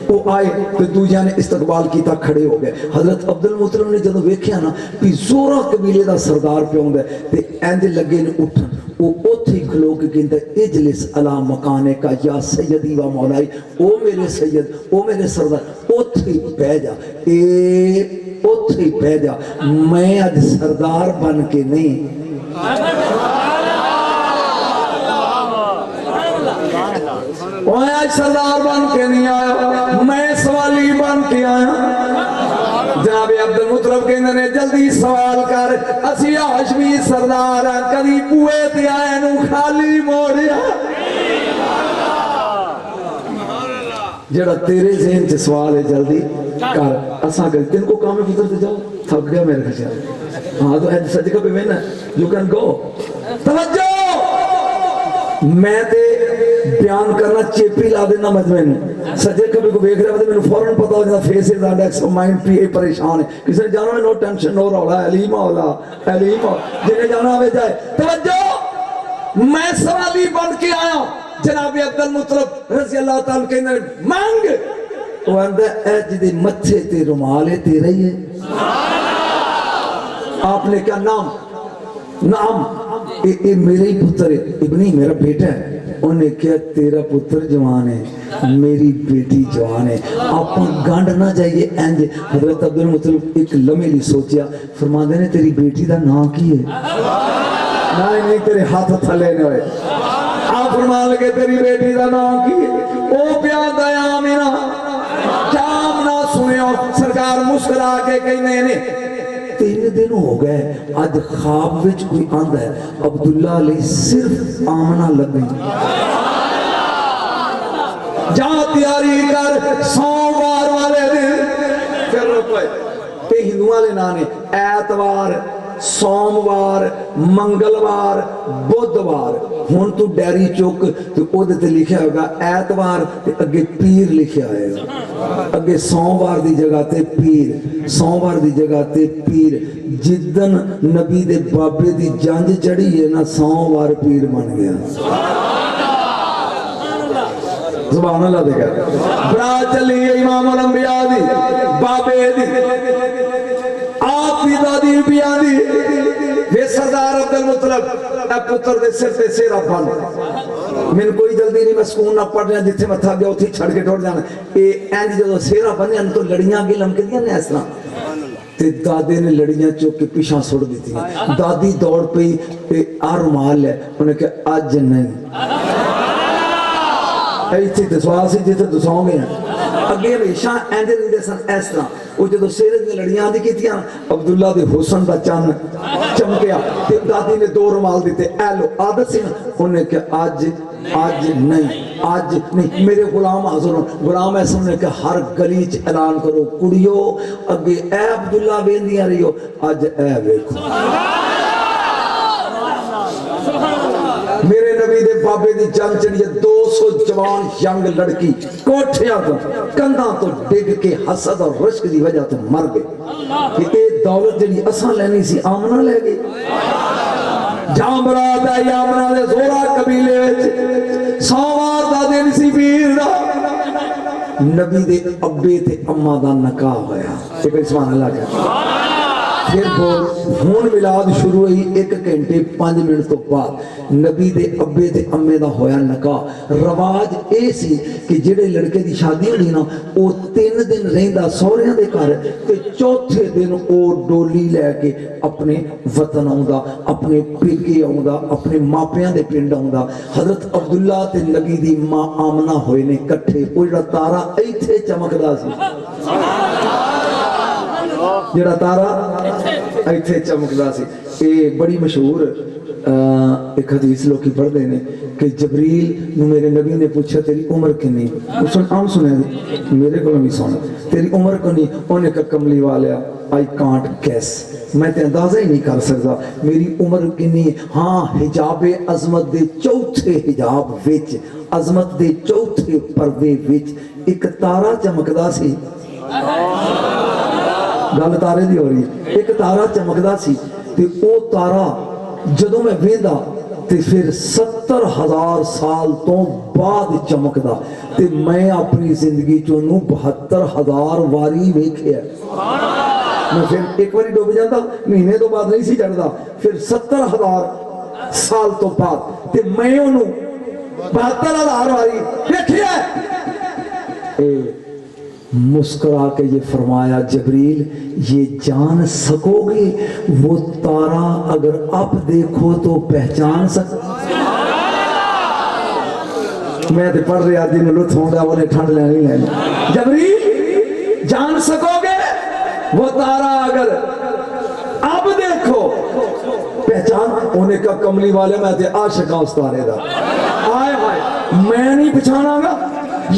वो आए तो दूजा ने इस्तकबाल किया, खड़े हो गए। हजरत अब्दुल मुतलब ने जदों वेख्या ना भी जोरा कबीले का सरदार पे आउंदा ते इंज लगे ने उठन, वो उत्थे खलो के कहंदा इजलिस अला मकाने का या सैयदी व मौलाई, ओ मेरे सैयद ओ मेरे सरदार उत्थे बह जा, ए उत्थे ही बह जा, मैं अज सरदार बन के नहीं आज सरदार बन के नहीं आया, मैं सवाली बन के आया। जनाब अब्दुल मुतलब कहंदे ने जल्दी सवाल कर, असी हाशमी सरदार हां, कदी बूए ते आए नू खाली मोड़िया, जेड़ा तेरे ज़हन च सवाल है जल्दी कर, असा कर तेन को काम है पुत्र ते जाओ, थक गया मेरे ख्याल। हाँ तो ऐसे सज का ना यू कैन गो, तवज्जो मैं ते बयान करना चेपी ला देना मजमे में, सजे कभी को देख रहा है मैंने फौरन पता हो जाता face is that x mind P परेशान है, किसी ने जाना है नो टेंशन नो रौला अलीमा होला अलीमा जिन्हें जाना वे जाए। तवज्जो मैं सवाली बन के आया, जनाब अब्दुल मुतलब रज़ी अल्लाह ताला कहने मांग, वो आंदा ए जिदे मत्थे ते रुमाल है तेरा ही है, आपने क्या नाम नाम ये मेरे ही पुत्र है, इब्नी मेरा बेटा है, उन्हें क्या तेरा पुत्र जवान है मेरी बेटी जवान है, आप गंढ ना जाइए इंज। हजरत अब्दुल मुतलब एक लम्हे लिए सोचा, फरमाते ने तेरी बेटी का नाम की है, नहीं नहीं तेरे हाथ थले ने होए, आप फरमा लगे तेरी बेटी का नाम की है, ओ प्यार दया मेरा जाम ना सुनियो, सरकार मुस्कुरा के कहने ने 3 दिन हो गए, अज ख्वाब विच कोई आंदा है अब्दुल्ला अली सिर्फ आमना लगी, जा तैयारी कर सोमवार वाले दिन, फिर रुको हिंदुओं वाले ना ने ऐतवार सोमवार मंगलवार बुधवार, हुण तू डायरी चुक तो ओदे ते लिखा होगा ऐतवार ते अगे पीर लिखा होगा, अगे सोमवार दी जगह ते पीर, सोमवार दी जगह ते पीर, जिदन नबी दे बाबे दी जंज चढ़ी है ना सोमवार पीर बन गया, सुभान अल्लाह देखा बरात चली है इमाम अल अंबिया दी बाबे दी आप दी दादी भी आंदी, वे सरदार अब्दुल मुतलब पुत्र दे सिर ते सेरा बन, मैंने कोई जल्दी नहीं, मैं स्कूल ना पढ़ रहा जिथे मैं थक गया उथे छड़ के टुट जाना, ये इंज जो सेरा बने तो लड़ियां अगे लमकदियां ने इस तरह, ते दादे ने लड़ियां चुक के पिछा सुट दी, दादी दौड़ पई ते आ रुमाल है, उन्हें कहा अज नहीं इतने दसवा से जिथे दसाओगे अगे हमेशा इंज रहिंदे सन इस तरह, वो जो सेरे दी लड़ियां आदि कीतियां अब्दुल्ला दे हुसन दा चन्न चमकिया ते दादी ने 2 रुमाल दिते, ए लो आदत सी, उन्हें कहा आज नहीं मेरे गुलाम हाजिर हो, गुलाम ऐसा उन्हें कहा हर गली च ऐलान करो कुड़ियो अगे ए अब्दुल्ला वेंदियां रहियो, अज ए वेखो मेरे नबी दे बाबे दी जंग चढ़ी है, 200 जवान यंग लड़की कोठियां तो कंधा तो डिग के हसद और रश्क की वजह तो मर गए कि ये दौलत जी असा लेनी सी आमना ले गई जामरात आई आमना दे जोरा कबीले विच सोमवार दा दिन सी पीर दा नबी दे अब्बे ते अम्मा दा निकाह होया एक सुभान अल्लाह का फिर बोल हुण मिलाद शुरू हुई 1 घंटे 5 मिनट तो बाद नबी दे अब्बे ते अम्मे दा होया निकाह रवाज ए सी कि जेड़े लड़के दी शादी होनी ना वो 3 दिन रहिंदा सौहरियां दे घर ते चौथे दिन वो डोली लैके अपने वतन आउंदा अपने पेके आउंदा अपने मापियां दे पिंड आउंदा हजरत अब्दुल्ला ते नबी दी मां आमना होए ने इकट्ठे वो जेड़ा तारा इत्थे चमकदा सी जेड़ा तारा इत्थे चमकदा सी ये बड़ी मशहूर एक हदीस लोग पढ़ते हैं कि जबरील नू मेरे नबी ने पूछा तेरी उम्र कितनी सुन आम सुने मेरे को नहीं सुन तेरी उम्र को नहीं उन्हें कहा कमली वालिया आई कांट गैस मैं ते अंदाजा ही नहीं कर सकता मेरी उम्र कितनी है हाँ हिजाबे अजमत दे चौथे हिजाब विच अजमत दे चौथे पर्दे विच एक तारा चमकदा सी गल तारे दी हो रही एक तारा चमकदा सी ते ओ तारा जदों मैं वेंदा ते फिर 70,000 साल तो बाद चमकदा ते मैं अपनी जिंदगी चों 72,000 वारी वेखिया मैं फिर एक बारी डूब जाता महीने तो बाद नहीं सी चढ़दा फिर 70,000 साल तो बाद ते मैं ओनू 72,000 वारी वेखिया मुस्कुरा के ये फरमाया जबरील ये जान सकोगे वो तारा अगर अब देखो तो पहचान मैं तो पढ़ रहा दिन लुत्फ होगा उन्हें ठंड लेनी लेनी जबरील जान सकोगे वो तारा अगर अब देखो पहचान उन्हें का कमली वाले मैं ते आशिका उस तारे दा आए हाय मैं नहीं पहचानागा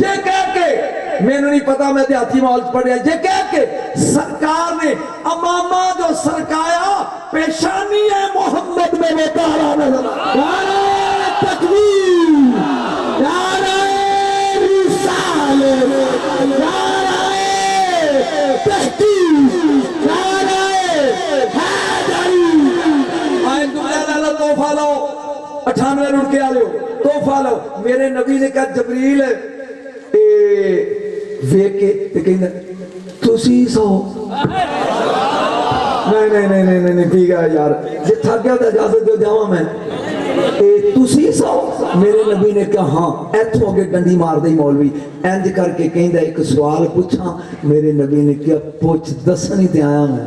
ये कह के मैंने नहीं पता मैं देहाती मॉल पढ़िया ये कह के सरकार ने अमामा जो सरकाया पेशानी है मोहम्मद में वो तारा नजर नारे तकबीर नारे रिसालत नारे तहकीक नारे हैदरी आए दुनिया वाला तोहफा लो 98 उठ के आ लो तोहफा लो मेरे नबी ने कहा जबरील ਵੇਖ ਕੇ ਤੇ ਕਹਿੰਦਾ ਤੁਸੀਂ ਸੋ ਨਹੀਂ ਠੀਕ ਹੈ ਯਾਰ ਜੇ ਥੱਕ ਗਿਆ ਤਾਂ ਇਜਾਜ਼ਤ ਦਿਓ ਜਾਵਾਂ ਮੈਂ ਇਹ ਤੁਸੀਂ ਸੋ ਮੇਰੇ ਨਬੀ ਨੇ ਕਿਹਾ ਹਾਂ ਇੱਥੋਂ ਅੱਗੇ ਡੰਡੀ ਮਾਰਦਾ ਹੀ ਮੌਲਵੀ ਇੰਜ ਕਰਕੇ ਕਹਿੰਦਾ ਇੱਕ ਸਵਾਲ ਪੁੱਛਾਂ ਮੇਰੇ ਨਬੀ ਨੇ ਕਿਹਾ ਪੁੱਛ ਦੱਸਣ ਹੀ ਤੇ ਆਇਆ ਮੈਂ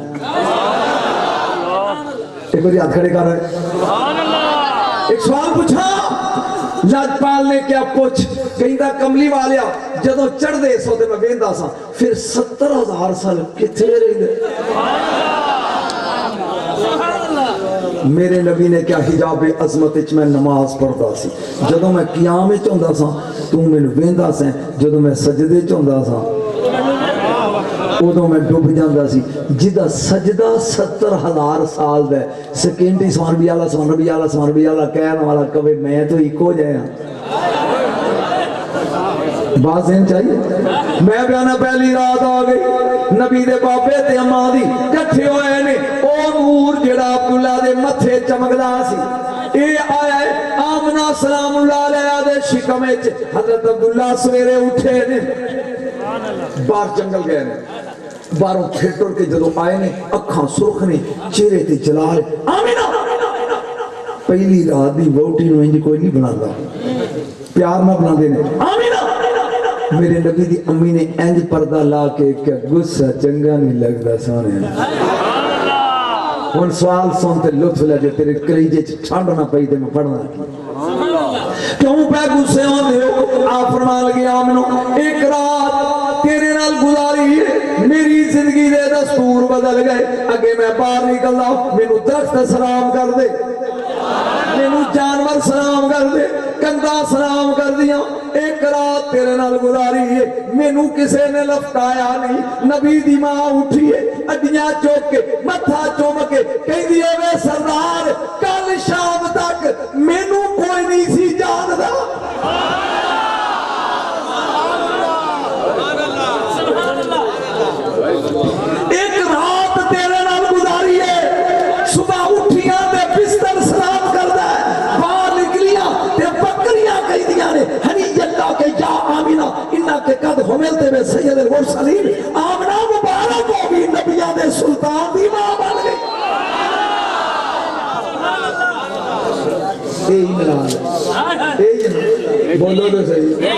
ਇੱਕ ਵਾਰੀ ਹੱਥ ਖੜੇ ਕਰ ਇੱਕ ਸਵਾਲ ਪੁੱਛਾਂ लाजपाल ने क्या पूछ कहता कमली वालिया जदों चढ़दे सो ते मैं वेंदा सा फिर 70,000 साल किथे रहिंदे मेरे नबी ने क्या हिजाबे अजमत विच मैं नमाज पढ़दा सी जदों मैं क़याम विच हुंदा सा तू मैनूं वेंदा सा जदों मैं सजदे च हुंदा सा उदों मैं डुब जाता सी जिदा सजदा 70,000 साल दा सेकेंडरी समान भी आला कहने वाला कवे मैं तो इको जाया बात सहन चाहिए मैं बयाना पहली रात आ गई नबी दे बाबे ते अम्मा दी इकट्ठे होए ने ओ नूर जेड़ा अब्दुल्ला दे मथे चमकदा सी ए आया आमना सलामुल्लाह अलैहा दे शिकम विच हजरत अब्दुल्ला सवेरे उठे ने बाहर जंगल गए ने बारों फिर टुर के जदों आए ने अखां सुरख ने चेहरे ते जलाल आमीना पहली रात दी वोटी नूं इंज कोई नहीं बनांदा प्यार ना बनांदे ने आमीना मेरे नबी दी अम्मी ने इंज पर्दा ला के क्या गुस्सा चंगा नहीं लगदा सोने हुण सवाल सुन ते लुत्फ ले जो तेरे कलेजे च ठंड ना पई ते मैं पढ़ना क्यों पे गुस्से होंदे हो आप फरमान लगे आमनो एक रात तेरे नाल गुजारी मेरी जिंदगी दे दस्तूर बदल गए अगे मैं बाहर निकलदा मैनू दरख्त सलाम कर दे मैनू जानवर सलाम कर दे कंधा सलाम कर दिया एक रात तेरे नाल गुजारी है मैनू किसे ने लपटाया नहीं नबी दी मां उठी है अड्डियां चुक के मत्था चुम के कहदी है वे सरदार कल शाम तक मैनू कोई नहीं सी जानदा सैयद मुरसलीन आमना मुबारक होगी नबियां दे सुल्तान दी मां बन गई ए मिलाद ए बोलो तो सही ए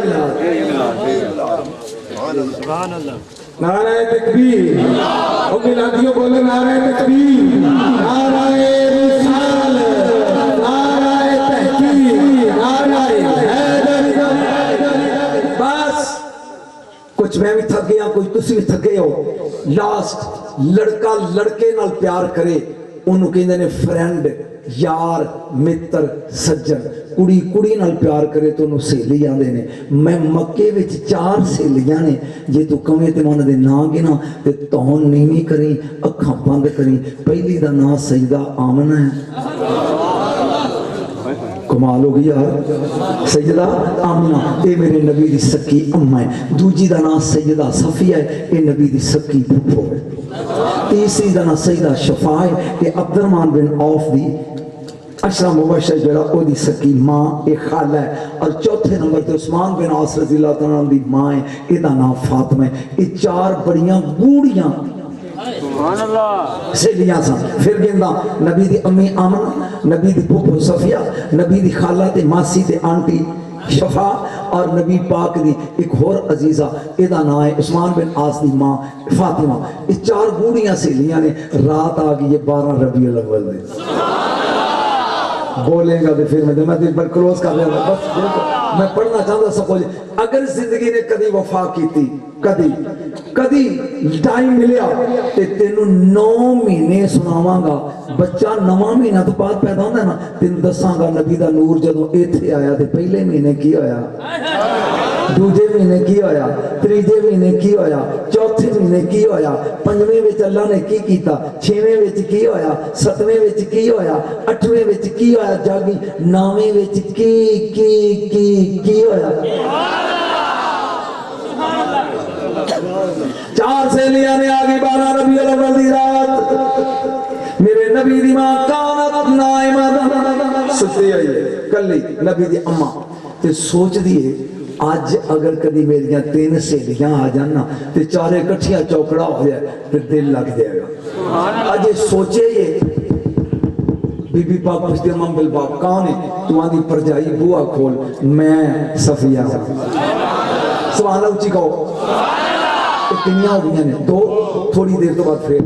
मिलाद सुभान अल्लाह नाराए तकबीर ओ मिलादियों बोलो नाराए तकबीर नाराए रिसालत नाराए तहकीर नाराए हैदर बस कुछ मैं भी थक गया कुछ तुसी भी थके हो लास्ट लड़का लड़के नाल प्यार करे उन्होंने कहते ने फ्रेंड यार मित्र सज्जन कुड़ी कुड़ी नाल प्यार करे तो उन्होंने सहेली आंदे ने मैं मक्के विच 4 सहेलियां ने जे तू कवे ते मैं उन्हां दे नाम गिना ते तौन नीवी करी अखां बंद करी पहली दा नाम सईदा आमना है कमाल हो गई यार सैयदा आमना ये मेरे नबी दी सकी अम्मा है दूजी दा नाम सैयदा सफिया है ये नबी दी सकी फुफो है तीसरी दा नाम सैयदा शफा है ये अब्दुर्रहमान बिन औफ दी अशरा मुबशर जरा ओदी सकी मां ये खाला है और चौथे नंबर पे उस्मान बिन आस रज़ी अल्लाह तआला दी मां है इहदा नाम फातिमा है ये 4 बड़ियां गूढ़ियां सुभान अल्लाह सहेलियां सन फिर कहंदा नबी दी अम्मी आमना नबी दी फुफो सफिया नबी दी खाला ते मासी ते आंटी शफा और नबी पाक दी एक होर अजीजा इहदा नाम है उस्मान बिन आस दी मां फातिमा ये 4 गूढ़ियां सहेलियां ने रात आ गई है 12 रबीउल अव्वल दी बोलेगा तो फिर मैं पर क्लोज कर रहा बस मैं पढ़ना चाहता सपोज अगर जिंदगी ने कदी वफा की कदी कदी टाइम मिलिया ते तेनू 9 महीने सुनावांगा बच्चा 9 महीना तो बाद पैदा होंदा ना तेन दसांगा नबी दा नूर जदों इत्थे आया ते पहले महीने की होया दूजे महीने की होया तीजे महीने की होया चौथे महीने की होया पंजवें विच अल्लाह ने की कीता छेवें विच की होया सतवें विच की होया अठवें विच की होया जागी नौवें विच की होया 4 सहेलियां ने आगे 12 रबीउल अव्वल दी रात मेरे नबी दी मां कानत नाइमा सुती आई कल्ली नबी दी अम्मा ते सोच दिए आज अगर कदी मेरियां 3 सहेलियां आ जाना ते चारे इकट्ठियां चौकड़ा हो जाए तो दिल लग जाएगा आज ये सोचे ये बीबी पाक पुछती अम्मा बिल बाप कौन है तू आंदी परजाई बुआ खोल मैं सफिया हूं सुभान अल्लाह ऊंची कहो कितनी हो गई ने 2 थोड़ी देर तो बाद फिर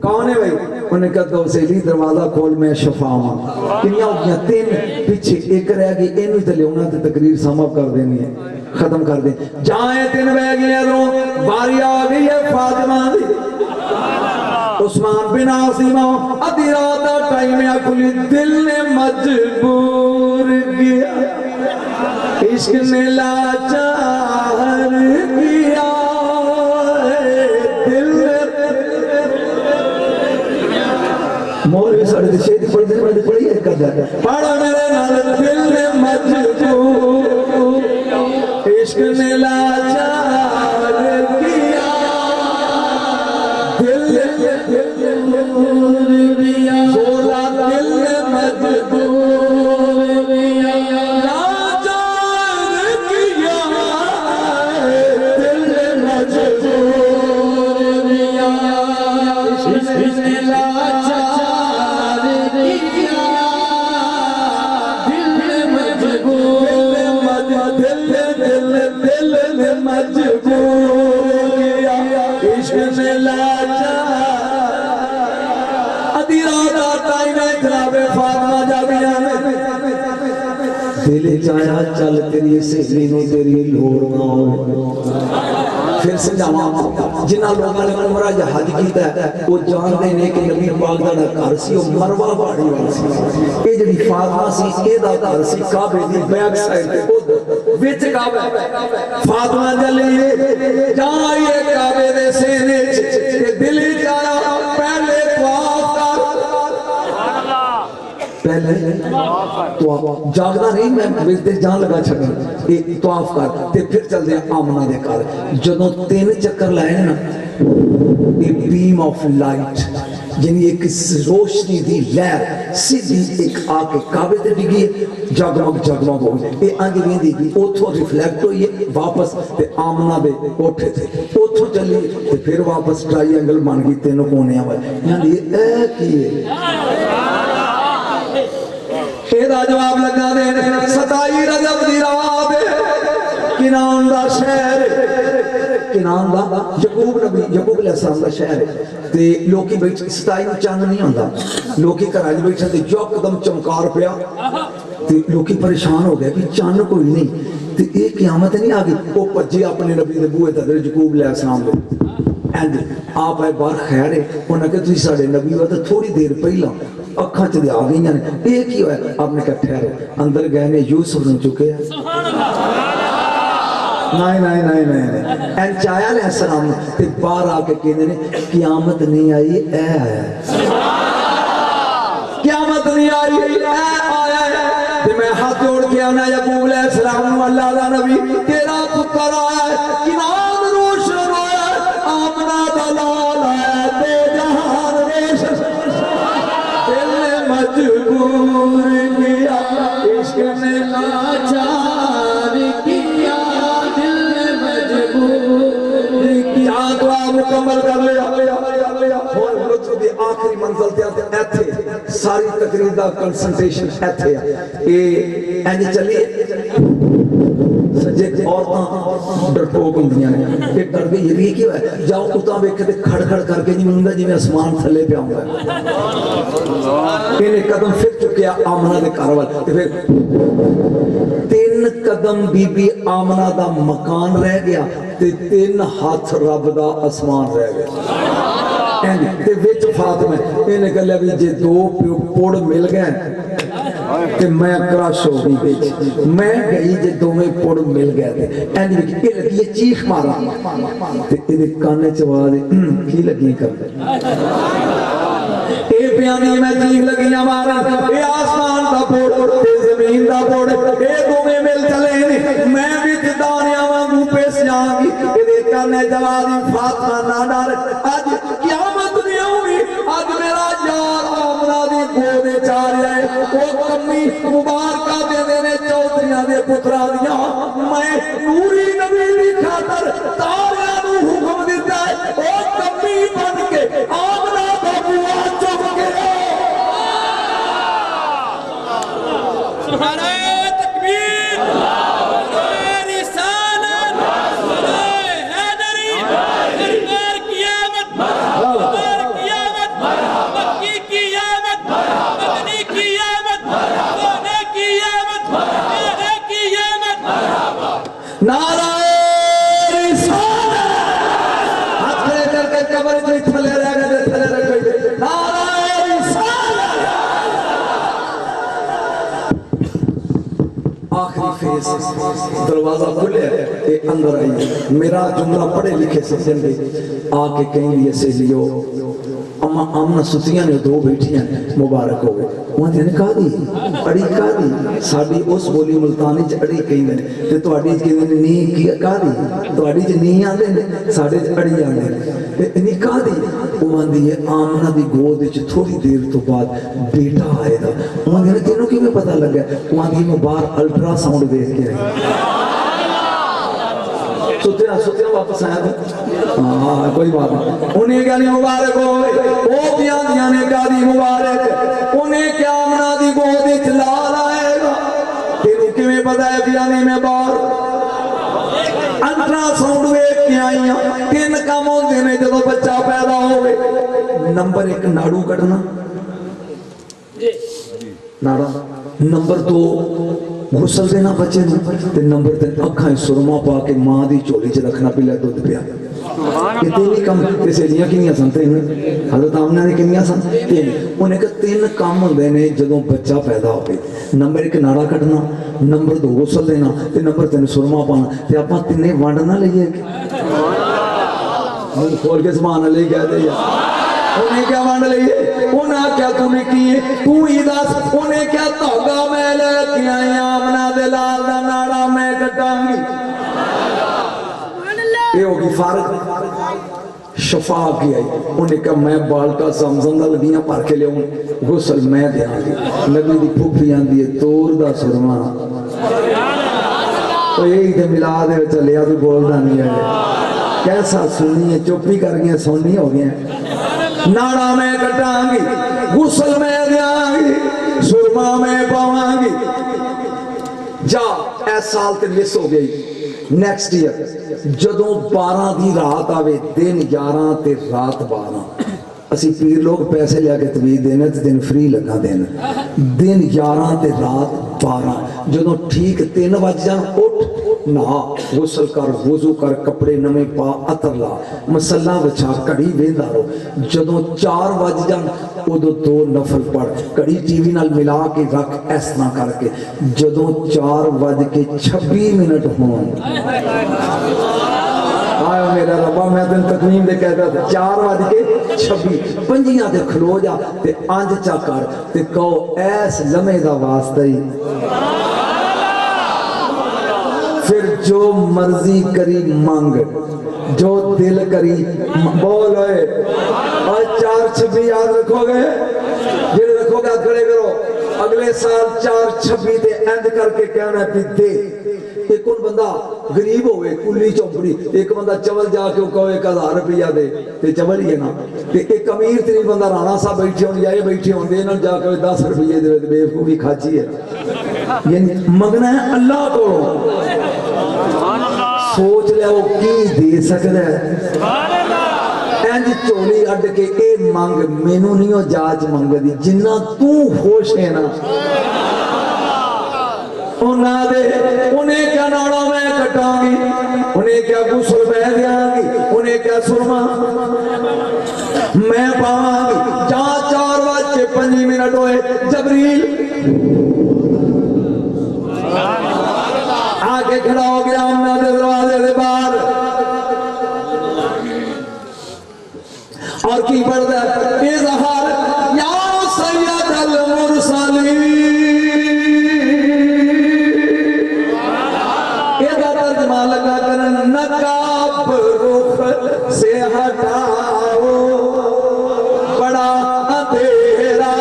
कौन है भाई उन्हें कहा तो सहेली दरवाजा खोल मैं शफा हूं कितनी हो गई 3 पीछे एक रह गई इनू ते लेना ते तकरीर समाप्त कर देनी है खत्म कर दे जाए 3 बह गए लो बारी आ गई है फातिमा दी उस्मान बिन आसिम आधी रात का टाइम है खुली दिल ने मजबूर किया इश्क ने लाचार किया मोरे साढ़े शेर पढ़ते पढ़ी है कदा पढ़ो मेरे नाल दिल ने मजबूर इश्क ने लाचार किया दिल सोला दिल ने मजबूर लाचार किया दिल ने मजबूर इश्क ने लाचार दिल चाया चल तेरी सहेली नु तेरी लोड़ ना हो फिर समझावा जिन्ना लोगों ने उमरा हज कीता वो जानते ने कि नबी पाक दा घर सी वो मरवा पहाड़ी वाली सी ये जेडी फातिमा सी एदा घर सी काबे दी बैक साइड ते उधर विच काबा फातिमा चली जा आई काबे दे सीने च ते दिल चाया पहले तवाफ कर पहले तो जागदा नहीं मैं मिलते जान लगा छड़न एक तवाफ कर ते फिर चलदे आमना दे घर जदों 3 चक्कर लाए ना ए बीम ऑफ लाइट यानी एक रोशनी दी लहर सीधी एक आके काबे ते डिगी जगमग जगमग हो गई ए आगे वेंदी ओथों रिफ्लेक्ट होई واپس تے آمنہ دے کوٹھے تھے اتھوں چلی تے پھر واپس ٹرائی اینگل بن گئی تینوں کونے آئے یعنی اے کی دا جواب لگا دے 27 رجب دی رات کنان دا شہر کنان دا یعقوب نبی یعقوب علیہ السلام دا شہر تے لوکی بیٹھ 27 چاند نہیں ہوندا لوکی گھراں بیٹھے تے یکدم چمکار پیا تے لوکی پریشان ہو گئے کہ چاند کوئی نہیں تے یہ قیامت نہیں آ گئی وہ بھجے اپنے نبی دے بوئے تے یعقوب علیہ السلام دے اینڈ آپ آئے بار خیر ہے انہوں نے کہا تھی ساڑھے نبی ہوا تو تھوڑی دیر پہلا اکھاں چلے آ گئی ہیں ایک ہی ہوا ہے آپ نے کہا ٹھہرے اندر گئے نے یوسف نے چکے ہیں نہیں این چایا علیہ السلام تے باہر آ کے کہنے نے قیامت نہیں آئی اے آیا ہے قیامت نہیں آئی اے آیا ہے تے میں ہاتھ جوڑ کے آنا یعقوب علیہ السلام اللہ دا نبی تیرا پتر آیا ہے کنان روشن آیا ہے آمنہ دلال ہے تے جہان روشن دل نے مجبور کیا عشق نے لاچار کیا مکمل کر لیا اور لطف دی آخری منزل تے ایتھے ساری تقریر دا کنسنٹریشن ایتھے اے اینج چلیے سجے عورتاں ڈرپوک ہوندیاں نے کہ ڈر گئی یہ کیوں ہے جاؤ اتاں ویکھ تے کھڑ کھڑ کر کے نہیں مندا جویں اسمان تھلے پیا ہوندا ہے اینے قدم پھر چکیا آمنہ دے گھر وال تے پھر 3 قدم بی بی آمنہ دا مکان رہ گیا تے 3 ہاتھ رب دا اسمان رہ گیا تے وچ فاطمہ اینے کہا لیا بھی جے 2 پوڑ مل گئے تے میں کراش ہو گئی بیچ میں گئی جے 2 پوڑ مل گئے تھے اینی بھی لگی یہ چیخ مارا تے اینے کانے چوالے کی لگی کر اے پیانی میں چیخ لگی مارا اے آسمان دا پوڑ تے زمین دا پوڑ اے 2 مل چلے میں بھی دانیاں وانگو پیس جاؤں گی اے کانے جوابی فاطمہ نہ ڈر آج قیامت نہیں ہوگی آج میرا یار آمنہ دی گودے چار جائے وہ کمی مبارکہ دے دینے چودریاں دے پترہ دیا میں نوری نبی دی خاطر تاریاں نو حکم دیتا ہے وہ کمی بن کے آمنہ دا بوا چک کے سبحانہ تکبیر رسالت حیدری دربار قیامت دربار قیامت مکی قیامت مدنی قیامت سونے قیامت میرے قیامت نعرہ رسالت ہاتھ کھڑے کر کے قبر جو تھلے رہ گئے تھلے رکھ گئے نعرہ رسالت آخری فیس دروازہ کھلے اے اندر آئی میرا جملہ پڑھے لکھے سے زندے آ کے کہیں لیے سے لیو اما آمنہ ستیاں نے 2 بیٹھیاں مبارک ہو گئے وہاں نے کہا دی اڑی کہا دی ساڑی اس بولی ملتانی چ اڑی کہیں دے تے تو اڑی کہیں دے نہیں کہا دی تو اڑی چ نہیں آن دے ساڑے چ اڑی آن دے نہیں کہا دی وہاں دی آمنہ دی گود چ تھوڑی دیر تو بعد بیٹا آئے دا وہاں نے تینوں کی میں پتہ لگ گیا وہاں دی میں باہر الٹرا ساؤنڈ دیکھ کے آئی ستیاں واپس آیا تھا ہاں کوئی بات نہیں انہیں کیا نہیں مبارک ہوئے وہ پیاں نے کہا دی مبارک انہیں کیا آمنہ دی گود اچلال آئے گا تیروں کی میں پتہ ہے پیانے میں باہر الٹرا ساؤنڈ دیکھ کے آئیاں 3 کام ہوندے نے جدو بچہ پیدا ہوئے نمبر 1 ناڑو کٹنا ناڑا نمبر 2 غسل دینا بچے تے نمبر 3 اکھائیں سرما پا کے ماں دی چولی چ رکھنا پلا دودھ پیا یہ 3 کام تے سہیلیاں کنیاں سن تے حضرت آمنہ نے کنیاں سن 3 انہیں کہ 3 کام ہوندے نے جدوں بچہ پیدا ہوئے نمبر 1 ناڑا کٹنا نمبر 2 غسل دینا تے نمبر 3 سرما پانا تے آپاں 3 ونڈ نہ لئیے من کھول کے سبحان اللہ کہہ دے انہیں کیا ونڈ لئیے انہیں کیا تمہیں کیے تو ہی دس انہیں کیا دھاگا میں لے کے آئی آمنہ دے لال دا ناڑا میں کٹاں گی یہ ہوگی فارغ شفا کی آئی انہیں کہا میں بالکا زمزم دا لگیاں پار کے لے غسل میں دے آگی نبی دی پھوپی آن دیئے تور دا سرما ਉਹ ਇਹ ਤੇ ਮਿਲਾਦ ਵਿੱਚ ਚੱਲਿਆ ਤੂੰ ਬੋਲਦਾ ਨਹੀਂ ਹੈ ਕੈਸਾ ਸੁਣੀ ਚੁੱਪੀ ਕਰ ਗਈਆਂ ਸੋਨੀ ਹੋ ਗਈਆਂ ਨਾੜਾ ਮੈਂ ਕਟਾਂਗੀ ਗੁਸਲ ਮੈਂ ਦਿਆਂਗੀ ਸੁਰਮਾ ਮੈਂ ਪਾਵਾਂਗੀ ਜਾ ਇਸ ਸਾਲ ਤੇ ਮਿਸ ਹੋ ਗਈ ਨੈਕਸਟ ਈਅਰ ਜਦੋਂ 12 ਦੀ ਰਾਤ ਆਵੇ ਦਿਨ 11 ਤੇ ਰਾਤ 12 ਅਸੀਂ ਪੀਰ ਲੋਕ ਪੈਸੇ ਲਿਆ ਕੇ ਤਵੀਜ਼ ਦੇਣੇ ਤੇ ਦਿਨ ਫ੍ਰੀ ਲੱਗਾ ਦੇਣ ਦਿਨ 11 ਤੇ ਰਾਤ 12 ਜਦੋਂ ਠੀਕ 3 ਵਜ ਜਾਣ ਉੱਠ ਨਹਾ ਗੁਸਲ ਕਰ ਵਜ਼ੂ ਕਰ ਕੱਪੜੇ ਨਵੇਂ ਪਾ ਅਤਰ ਲਾ ਮਸੱਲਾ ਵਿਛਾ ਘੜੀ ਵੇਂਦਾ ਰੋ ਜਦੋਂ 4 ਵਜ ਜਾਣ ਉਦੋਂ 2 ਨਫਲ ਪੜ ਘੜੀ ਟੀਵੀ ਨਾਲ ਮਿਲਾ ਕੇ ਰੱਖ ਇਸ ਤਰ੍ਹਾਂ ਕਰਕੇ ਜਦੋਂ 4 ਵਜ ਕੇ 26 ਮਿੰਟ ਹੋਣ ਆਇਆ ਮੇਰਾ ਰੱਬਾ ਮੈਂ ਤੈਨੂੰ ਤਕਵੀਮ ਦੇ कहता 4 ਵਜ ਕੇ 26 ਪੰਜੀਆਂ ਤੇ ਖਲੋ ਜਾ ਤੇ ਅੰਜ ਚਾ ਕਰ ਤੇ ਕਹੋ ਐਸ ਲਮੇ ਦਾ ਵਾਸਤਾ ਹੀ फिर जो मर्जी करी मांग जो दिल करी बोल और 4-26 याद रखोगे जे रखोगे खड़े करो अगले साल 4-26 ते एंड करके कहना है दे एक कौन बंदा गरीब होवे कुली चौपड़ी एक बंदा चवल जाके कहो 1000 रुपया दे ते चवल ही है ना ते एक अमीर तरी बंदा राणा साहब बैठे होने या बैठे होंगे इन्होंने जाके 10 रुपये दे बेवकूफी खाची है यानी मंगना है अल्लाह को सोच लिया वो की दे सकता है इंज झोली अड के ए मंग मैनू नहीं हो जाच मंगदी जिन्ना तू खुश है ना उन्हें क्या नाड़ा मैं कटांगी उन्हें क्या गुस्ल बह दियांगी उन्हें क्या सुरमा मैं पावांगी जहां 4 बज के 5 मिनट होए जबरील आके खड़ा हो गया आमना के दरवाजे के बाहर और की पढ़ता है इज़हार या सैयदल मुरसलीन ਇਹਦਾ ਤਰਜਮਾ ਲਗਾ ਕਰਨ ਨਕਾਬ रुख से हटाओ बड़ा अंधेरा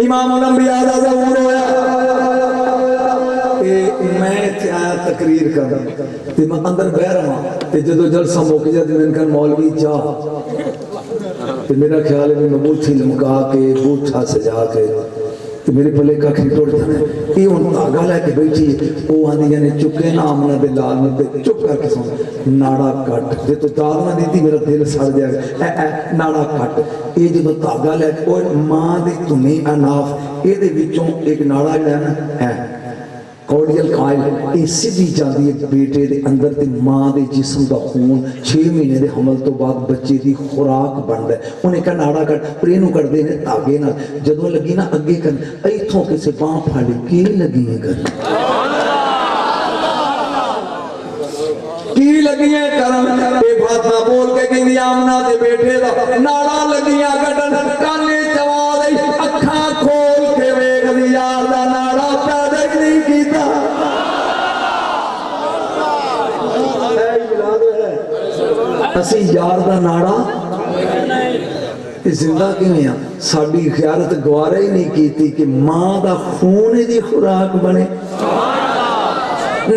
इमाम अंबिया दा ज़हूर होया ते मैं इत्थे आया तकरीर करन ते मैं अंदर बह रहा ते जदों जलसा मुक जाए ते मैंने कहा मौलवी जा ते मेरा ख्याल है मैं बूथी लमका के बूथा सजा के ते मेरे पल्ले कख नहीं टुट जाना ये हुण धागा लैके बैठी वो आंदियां ने चुके ना आमना दे लाल में ते चुप करके सुन नाड़ा कट जे तू दाल ना देती मेरा दिल सड़ जाएगा ए नाड़ा कट ये जो धागा लैके और मां दी धुनी अनाफ ये विचों एक नाड़ा जिहड़ा ना है कॉर्डियल कायल ये सीधी जाती है बेटे दे अंदर ते मां दे जिस्म दा खून 6 महीने दे हमल तो बाद बच्चे दी खुराक बनदा है उन्हें कहा नाड़ा कट पर इहनूं कटदे ने धागे नाल जदों लगी ना अगे कर इथों किसे बांह फड़ के लगी है कर की लगी है करन ए फातिमा बोल के कहंदी आमना दे बेटे दा नाड़ा लगियां कटन काने चवा दई अखां खोल के वेख दी यार दा नाड़ा पैदा नहीं कीता असी यार दा नाड़ा जिंदा किवें आ साडी खियारत गवारा ही नहीं कीती कि मां दा खून दी खुराक बने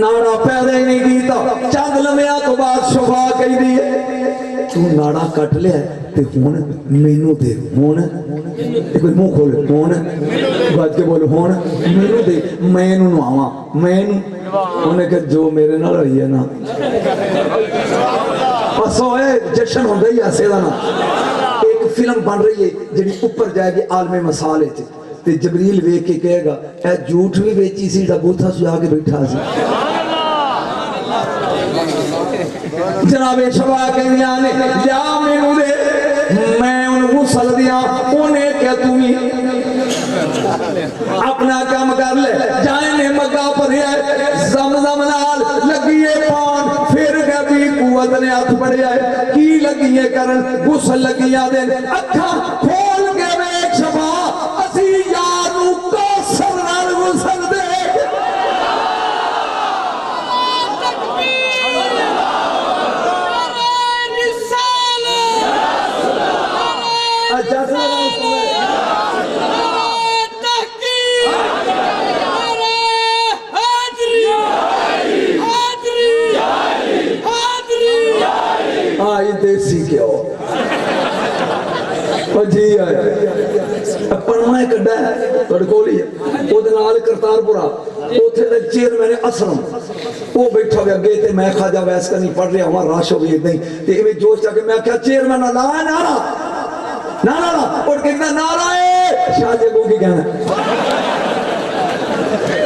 नाड़ा पैदा ही नहीं कीता चंद लम्हियां तो बाद शफा कहदी है तू नाड़ा कट लिया ते हुण मैनू दे हुण कोई मुंह खोल हुण गज के बोल हुण मैनू दे मैं इहनूं नवावां मैं उन्हें कहा जो मेरे नाल होई है ना बस होए जश्न होंदा ही ऐसे दा ना एक फिल्म बन रही है जिहड़ी ऊपर जाएगी आलमे मसाल विच تے جبریل ویکھ کے کہے گا اے جھوٹ بھی بیچی سی دا بوتھا سجا کے بیٹھا سی جناب شبا کہنی آنے لیا مینو دے میں ان غسل دیا انہیں کہ تمہیں اپنا کام کر لے جائیں نے مگا پر ہے زمزم نال لگیے پان پھر گبی قوت نے ہاتھ پڑے آئے کی لگیے کرن غسل لگیا دے اکھا کھول کے بیک شبا اسی یارو کو سرنال غسل دے آئی دیسی کیا ہو جی آئے پڑھوائے کڑا ہے کڑکولی ہے وہ دنال کرتار پورا وہ تھے لگ چیر میں نے اسرم وہ بیٹھا گیا گئے تھے میں خواجہ ویس کا نہیں پڑھ رہا ہمارا راشو بھی ایک نہیں تے میں جوش چاہ کہ میں کیا چیر میں نہ لائے نارا نارا اور کہنا نارا ہے شاہ جے کو کی کہنا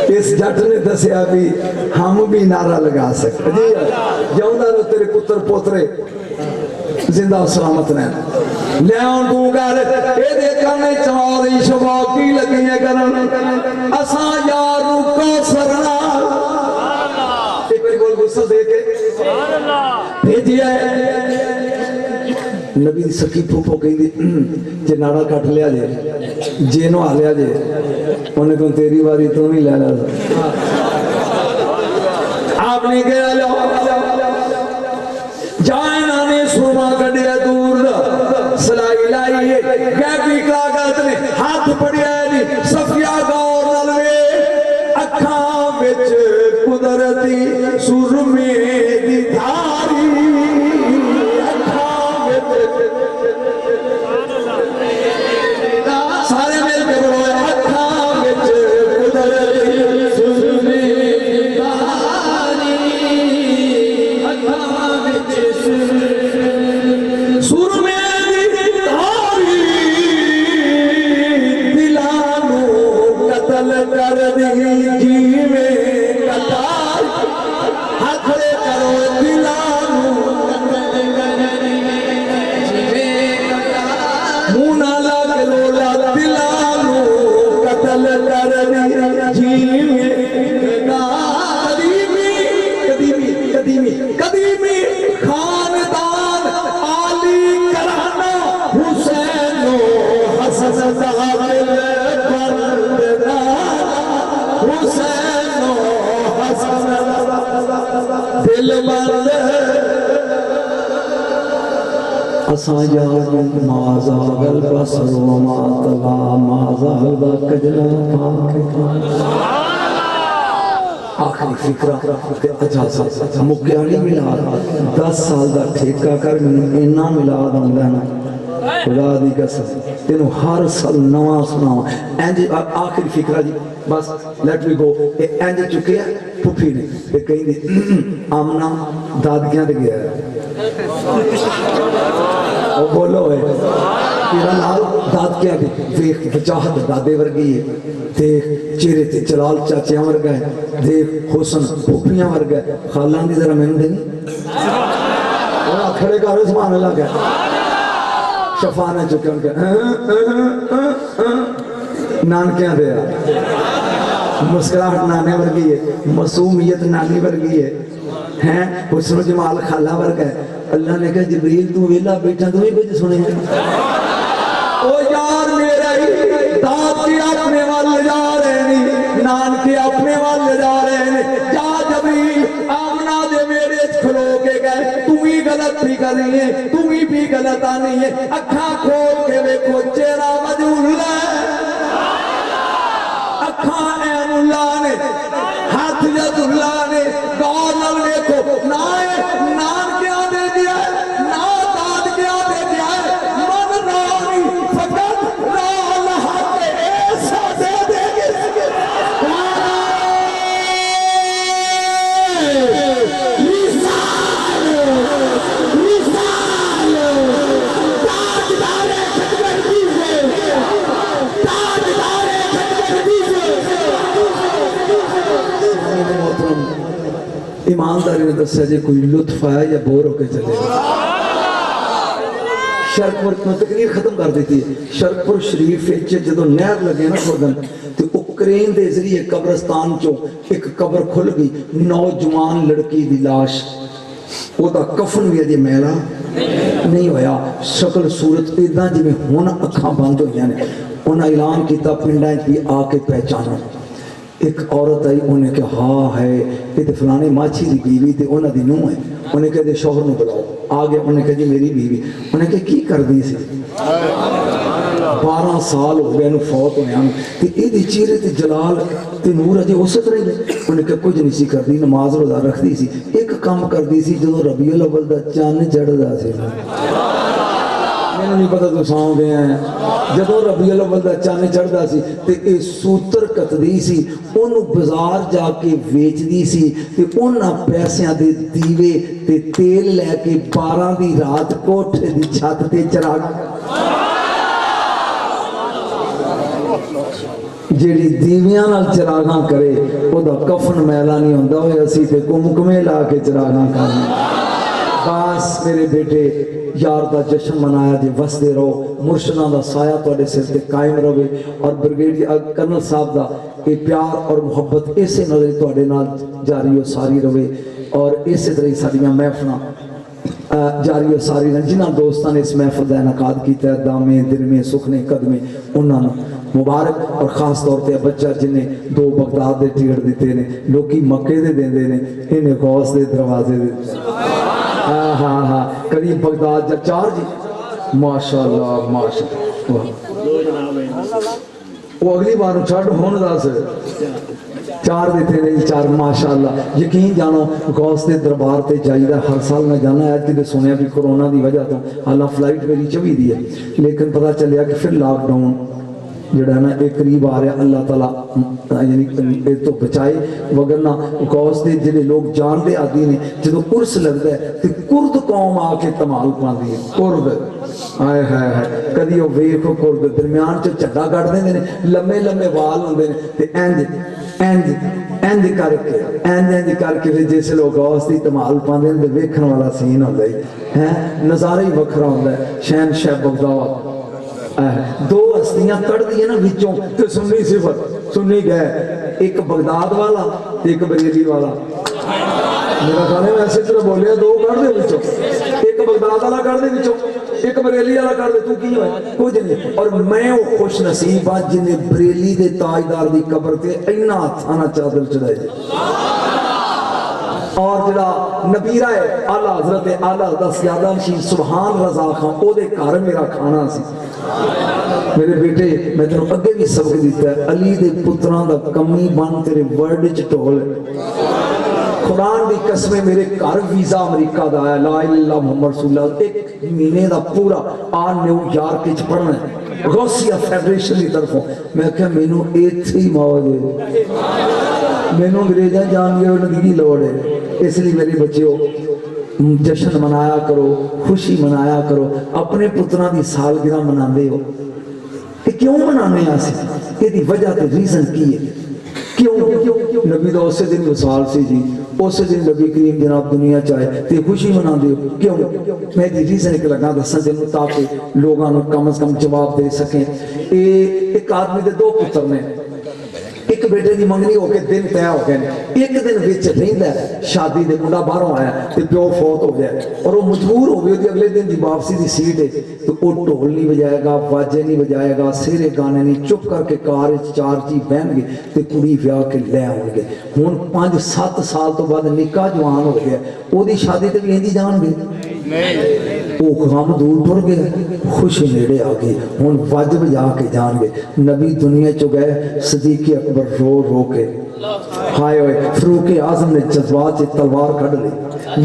اس جٹ نے دسیا بھی ہم بھی نعرہ لگا سکتے جی جاؤں رو تیرے پتر پوترے زندہ سلامت رہنا لیاؤں تو گھر اے دیکھا میں چواری شبا کی لگی ہے کرن اساں یارو کو سرنا ایک بری گول غصہ دے کے بھیجی ہے نبی سکی پھوپو کہیں دی جے ناڑا کٹ لیا جے جینو آ لیا جے انہیں کہوں تیری باری تو نہیں لے لیا آپ نے کہا جائنا نے سرما کڑیا دور دا سلائی لائی ہے گیبی کلاگت نے ہاتھ پڑیا ہے صفیہ گور نلوے اکھاں بچ قدرتی سرمے دی دھاری سارے مل کے بڑھو اکھاں بچ قدرتی سرمے دی دھاری اکھاں بچ سرمے دی دھاری دلانو قتل کر دی جیوے قتال ہتھڑے کرو دلانو قتل کر دی جیوے قتال مونا لگ لولا دلانو قتل کر دی جیوے قدیمی خاندان عالی کرانا حسین و حسن دل برددار حسین و حسن دل برددار اساں یاروں مازا البصر وما طغى مازا البکجلا پاک آخری فکرہ اجازت مکیانی ملاد 10 سال دا ٹھیکہ کر میں اینا ملاد آمدانا خدا دی قسم تینوں ہر سال نواں سناؤں اینج آخری فکرہ جی بس لیٹ می گو اینج چکے ہیں پھوپھی نے یہ کہیں دی آمنہ دادگیاں دے گیا ہے وہ بولو ہے تیرا نال دادگیاں دے دیکھ وجاہت دادے ورگی ہے دیکھ چہرے تے جلال چاچیاں ورگا ہے دیکھ حسن پھوپھیاں ورگا ہے خالان دی ذرا میں نے دینی اور کھڑے کارو سبحان اللہ گیا شفانے چکے ان کے نانکیاں دیا مسکراہٹ نانے ورگی ہے معصومیت نانی ورگی ہے حسن و جمال خالہ ورگا ہے اللہ نے کہا جبریل تو ویلا بیٹھا تو ہی کچھ سنے ہیں او یار میرا ہی داد کے اپنے والے جا رہے ہیں نان کے اپنے والے جا رہے ہیں جا جبریل آمنہ دے میرے کھلو کے گئے تم ہی غلط بھی کر رہی ہے تم ہی بھی غلط آنی ہے اکھاں کھول کے ویکھو چہرہ مجھول ہے اکھاں این اللہ نے ہاتھ جد اللہ نے گور نل ویکھو نان کیا دے دیا ہے نا داد کیا دے دیا ہے من رانی فقط رال حق ایسا دے دے گے تاجدار خدمت کی ہے تاجدار ईमानदारी ने दस्या जे कोई लुत्फ आया या बोर होके चले शरकपुर तो तकरीर खत्म कर दी थी शरकपुर शरीफ जो नहर लगे ना खोदन तो क्रेन के जरिए कब्रस्तान चो एक कब्र खुल गई नौजवान लड़की की लाश ਉਹਦਾ ਕਫਨ ਵੀ ਅਜੇ ਮੈਲਾ ਨਹੀਂ ਹੋਇਆ ਸ਼ਕਲ ਸੂਰਤ ਇਦਾਂ ਜਿਵੇਂ ਹੁਣ ਅੱਖਾਂ ਬੰਦ ਹੋਈਆਂ ਨੇ ਉਹਨਾਂ ਐਲਾਨ ਕੀਤਾ ਪਿੰਡਾਂ 'ਚ ਵੀ ਆ ਕੇ ਪਹਿਚਾਨੋ ਇੱਕ ਔਰਤ ਆਈ ਉਹਨੇ ਕਿਹਾ ਹਾਂ ਹੈ ਇਹ ਤੇ ਫਲਾਣੇ ਮਾਛੀ ਦੀ ਬੀਵੀ ਤੇ ਉਹਨਾਂ ਦੀ ਨੂੰਹ ਹੈ ਉਹਨੇ ਕਿਹਾ ਸ਼ੌਹਰ ਨੂੰ ਬੁਲਾਓ ਆ ਗਿਆ ਉਹਨੇ ਕਿਹਾ ਜੀ ਮੇਰੀ ਬੀਵੀ ਉਹਨੇ ਕਿਹਾ ਕੀ ਕਰਦੀ ਸੀ 12 ਸਾਲ ਹੋ ਗਏ ਇਹਨੂੰ ਫੌਤ ਹੋਇਆ ਨੂੰ ਤੇ ਇਹਦੇ ਚਿਹਰੇ ਤੇ ਜਲਾਲ ਤੇ ਨੂਰ ਅਜੇ ਉਸੇ ਤਰ੍ਹਾਂ ਹੀ ਹੈ ਉਹਨੇ ਕਿਹਾ ਕੁਝ ਨਹੀਂ ਸੀ ਕਰਦੀ ਨਮਾਜ਼ ਰੋਜ਼ਾ ਰੱਖਦੀ ਸੀ ਇੱਕ ਕੰਮ ਕਰਦੀ ਸੀ ਜਦੋਂ ਰਬੀਉਲ ਅਵਲ ਦਾ ਚੰਨ ਚੜ੍ਹਦਾ ਸੀ ਮੈਨੂੰ ਨਹੀਂ ਪਤਾ ਤੂੰ ਸੌਂ ਗਿਆ ਜਦੋਂ ਰਬੀਉਲ ਅਵਲ ਦਾ ਚੰਨ ਚੜ੍ਹਦਾ ਸੀ ਤੇ ਇਹ ਸੂਤਰ ਕੱਤਦੀ ਸੀ ਉਹਨੂੰ ਬਾਜ਼ਾਰ ਜਾ ਕੇ ਵੇਚਦੀ ਸੀ ਤੇ ਉਹਨਾਂ ਪੈਸਿਆਂ ਦੇ ਦੀਵੇ ਤੇ ਤੇਲ ਲੈ ਕੇ 12 ਦੀ ਰਾਤ ਕੋਠੇ ਦੀ ਛੱਤ ਤੇ ਚੜਾ ਜਿਹੜੀ ਦੀਵਿਆਂ ਨਾਲ ਚਰਾਗਾਂ ਕਰੇ ਉਹਦਾ ਕਫਨ ਮੈਲਾ ਨਹੀਂ ਹੁੰਦਾ ਹੋਏ ਅਸੀਂ ਤੇ ਕੁਮਕੁਮੇ ਲਾ ਕੇ ਚਰਾਗਾਂ ਕਰਨੇ ਬਸ ਮੇਰੇ ਬੇਟੇ यार का जश्न मनाया जी वसते रहो मुर्शदा का साया तुहाडे सिर ते कायम रहे और ब्रिगेडियर कर्नल साहब का ये प्यार और मुहब्बत इसे नाल तुहाडे नाल जारी हो सारी रहे और इस तरह ही साडियां महफिलां जारी हो सारी रहन जिन्हां दोस्तां ने इस महफिल का इनकाद किया दामे दिलमे सुखने कदमे उन्होंने मुबारक और खास तौर पर बच्चा जिन्हें 2 बगदाद के टिकट दिते ने लोग मक्के दे देंदे ने इन्हें गौस के दरवाजे दे हाँ हाँ हाँ करीब बगदाद जा 4 जी माशाअल्लाह माशाअल्लाह वो अगली बार छड़ होने 10 4 देते नहीं 4 माशाअल्लाह यकीन जानो गौस के दरबार से जाइदा हर साल मैं जाना है कि सुनिया भी कोरोना की वजह तो हालां फ्लाइट मेरी 24 दी है लेकिन पता चलिया कि फिर लॉकडाउन जड़ा ना एक करीब आ रहा अल्लाह ताला यानी तो बचाए वगरना गौस के जिहड़े लोग जानते आदि ने जो उर्स लगता है तो कुर्द कौम आके धमाल पाती है कुर्द आए हाय हाय कदी वो वेख कुर्द दरम्यान च झड्डा कट देंदे ने लम्मे लम्मे वाल होंदे ने ते इंज इंज इंज करके फिर जिस लोग गौस की धमाल पाते हैं तो वेखण वाला सीन होंदा है नज़ारा ही वखरा होंदा है शहनशाह बगदाद 2 हस्तियां कढ़ दी ना विचों ते सुन्नी सिफर सुन्नी गए एक बगदाद वाला एक बरेली वाला मेरा ख्याल है वैसे तरह बोलिया 2 कढ़ दे विचों एक बगदाद वाला कढ़ दे विचों एक बरेली वाला कढ़ दे तू की होया कुछ नहीं और मैं वो खुश नसीब आ जिन्हें बरेली दे ताजदार दी कब्र ते इन्ना थाना चादर चढ़ाई और जड़ा नबीरा है आला हजरत आला हजरत ज्यादा शी सुभान रजा खां ओदे घर मेरा खाना सी मेरे बेटे मैं तेन अगे भी सबक दिता है अली दे पुत्रां दा कमी बन तेरे वर्ड च टोल कुरान दी कसमें मेरे घर वीजा अमेरिका दा आया ला इलाहा इल्लल्लाह मुहम्मद रसूलुल्लाह 1 महीने दा पूरा आ न्यूयॉर्क च पढ़ना है गौसिया फेडरेशन की तरफों मैं क्या मैनू इत्थे ही मौज है मैनू अंग्रेजा जान गए उनकी लोड़ है इसलिए मेरे बच्चों जश्न मनाया करो खुशी मनाया करो अपने पुत्रां दी सालगिरह मनाते हो क्यों मनाने ये वजह तो रीजन की है क्यों नबी का उस दिन विसाल से जी उस दिन नबी करीम जनाब दुनिया चाहे तो खुशी मनाते हो क्यों मैं रीजन एक लगा दसा तेन ताकि लोगों को कम से कम जवाब दे सकें एक आदमी के 2 पुत्र ने एक बेटे की मंगनी होकर दिन तय हो गए एक दिन विच रहिंदा शादी दे मुंडा बाहरों आया तो प्यो फौत हो गया और वो मजबूर हो गए अगले दिन की वापसी की सीट है तो वो ढोल नहीं बजाएगा वाजे नहीं बजाएगा सेरे गाने नहीं चुप करके कार 4 जी बहन गए तो कुड़ी ब्याह के ले आउणगे हुण 5-7 साल तो बाद निक्का जवान हो गया ओदी शादी ते भी इंदी जाणगे वो गम दूर टुर गया खुशी नेड़े आ गई हुण वज बजा के जाणगे नबी दुनिया चो गए सदीक अकबर रो रो के हाय होए फरूक आजम ने जज्बात से तलवार कढ़ ली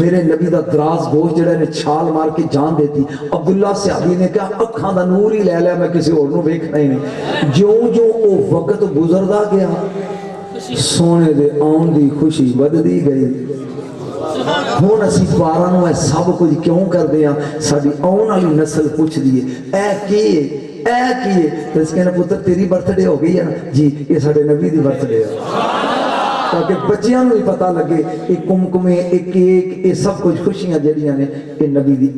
मेरे नबी दा दराज गोश जड़ा ने छाल मार के जान देती अब्दुल्ला सहाबी ने कहा अखां दा नूर ही ले लिया मैं किसी होर नूं वेखना ही नहीं ज्यों ज्यों वो वक्त गुजरदा गया सोने दे आउण दी खुशी वधदी गई हुण असीं पारां नूं सब कुछ क्यों करदे हां साडी आउण वाली नस्ल पुछदी है ऐ की है तो कहना पुत्र तेरी बर्थडे हो गई है ना जी ये साडे नबी दी बर्थडे है تاکہ بچیاں نوں بھی پتہ لگے یہ کمکمے یہ کیک یہ سب کچھ خوشیاں جڑیاں نے یہ نبی دی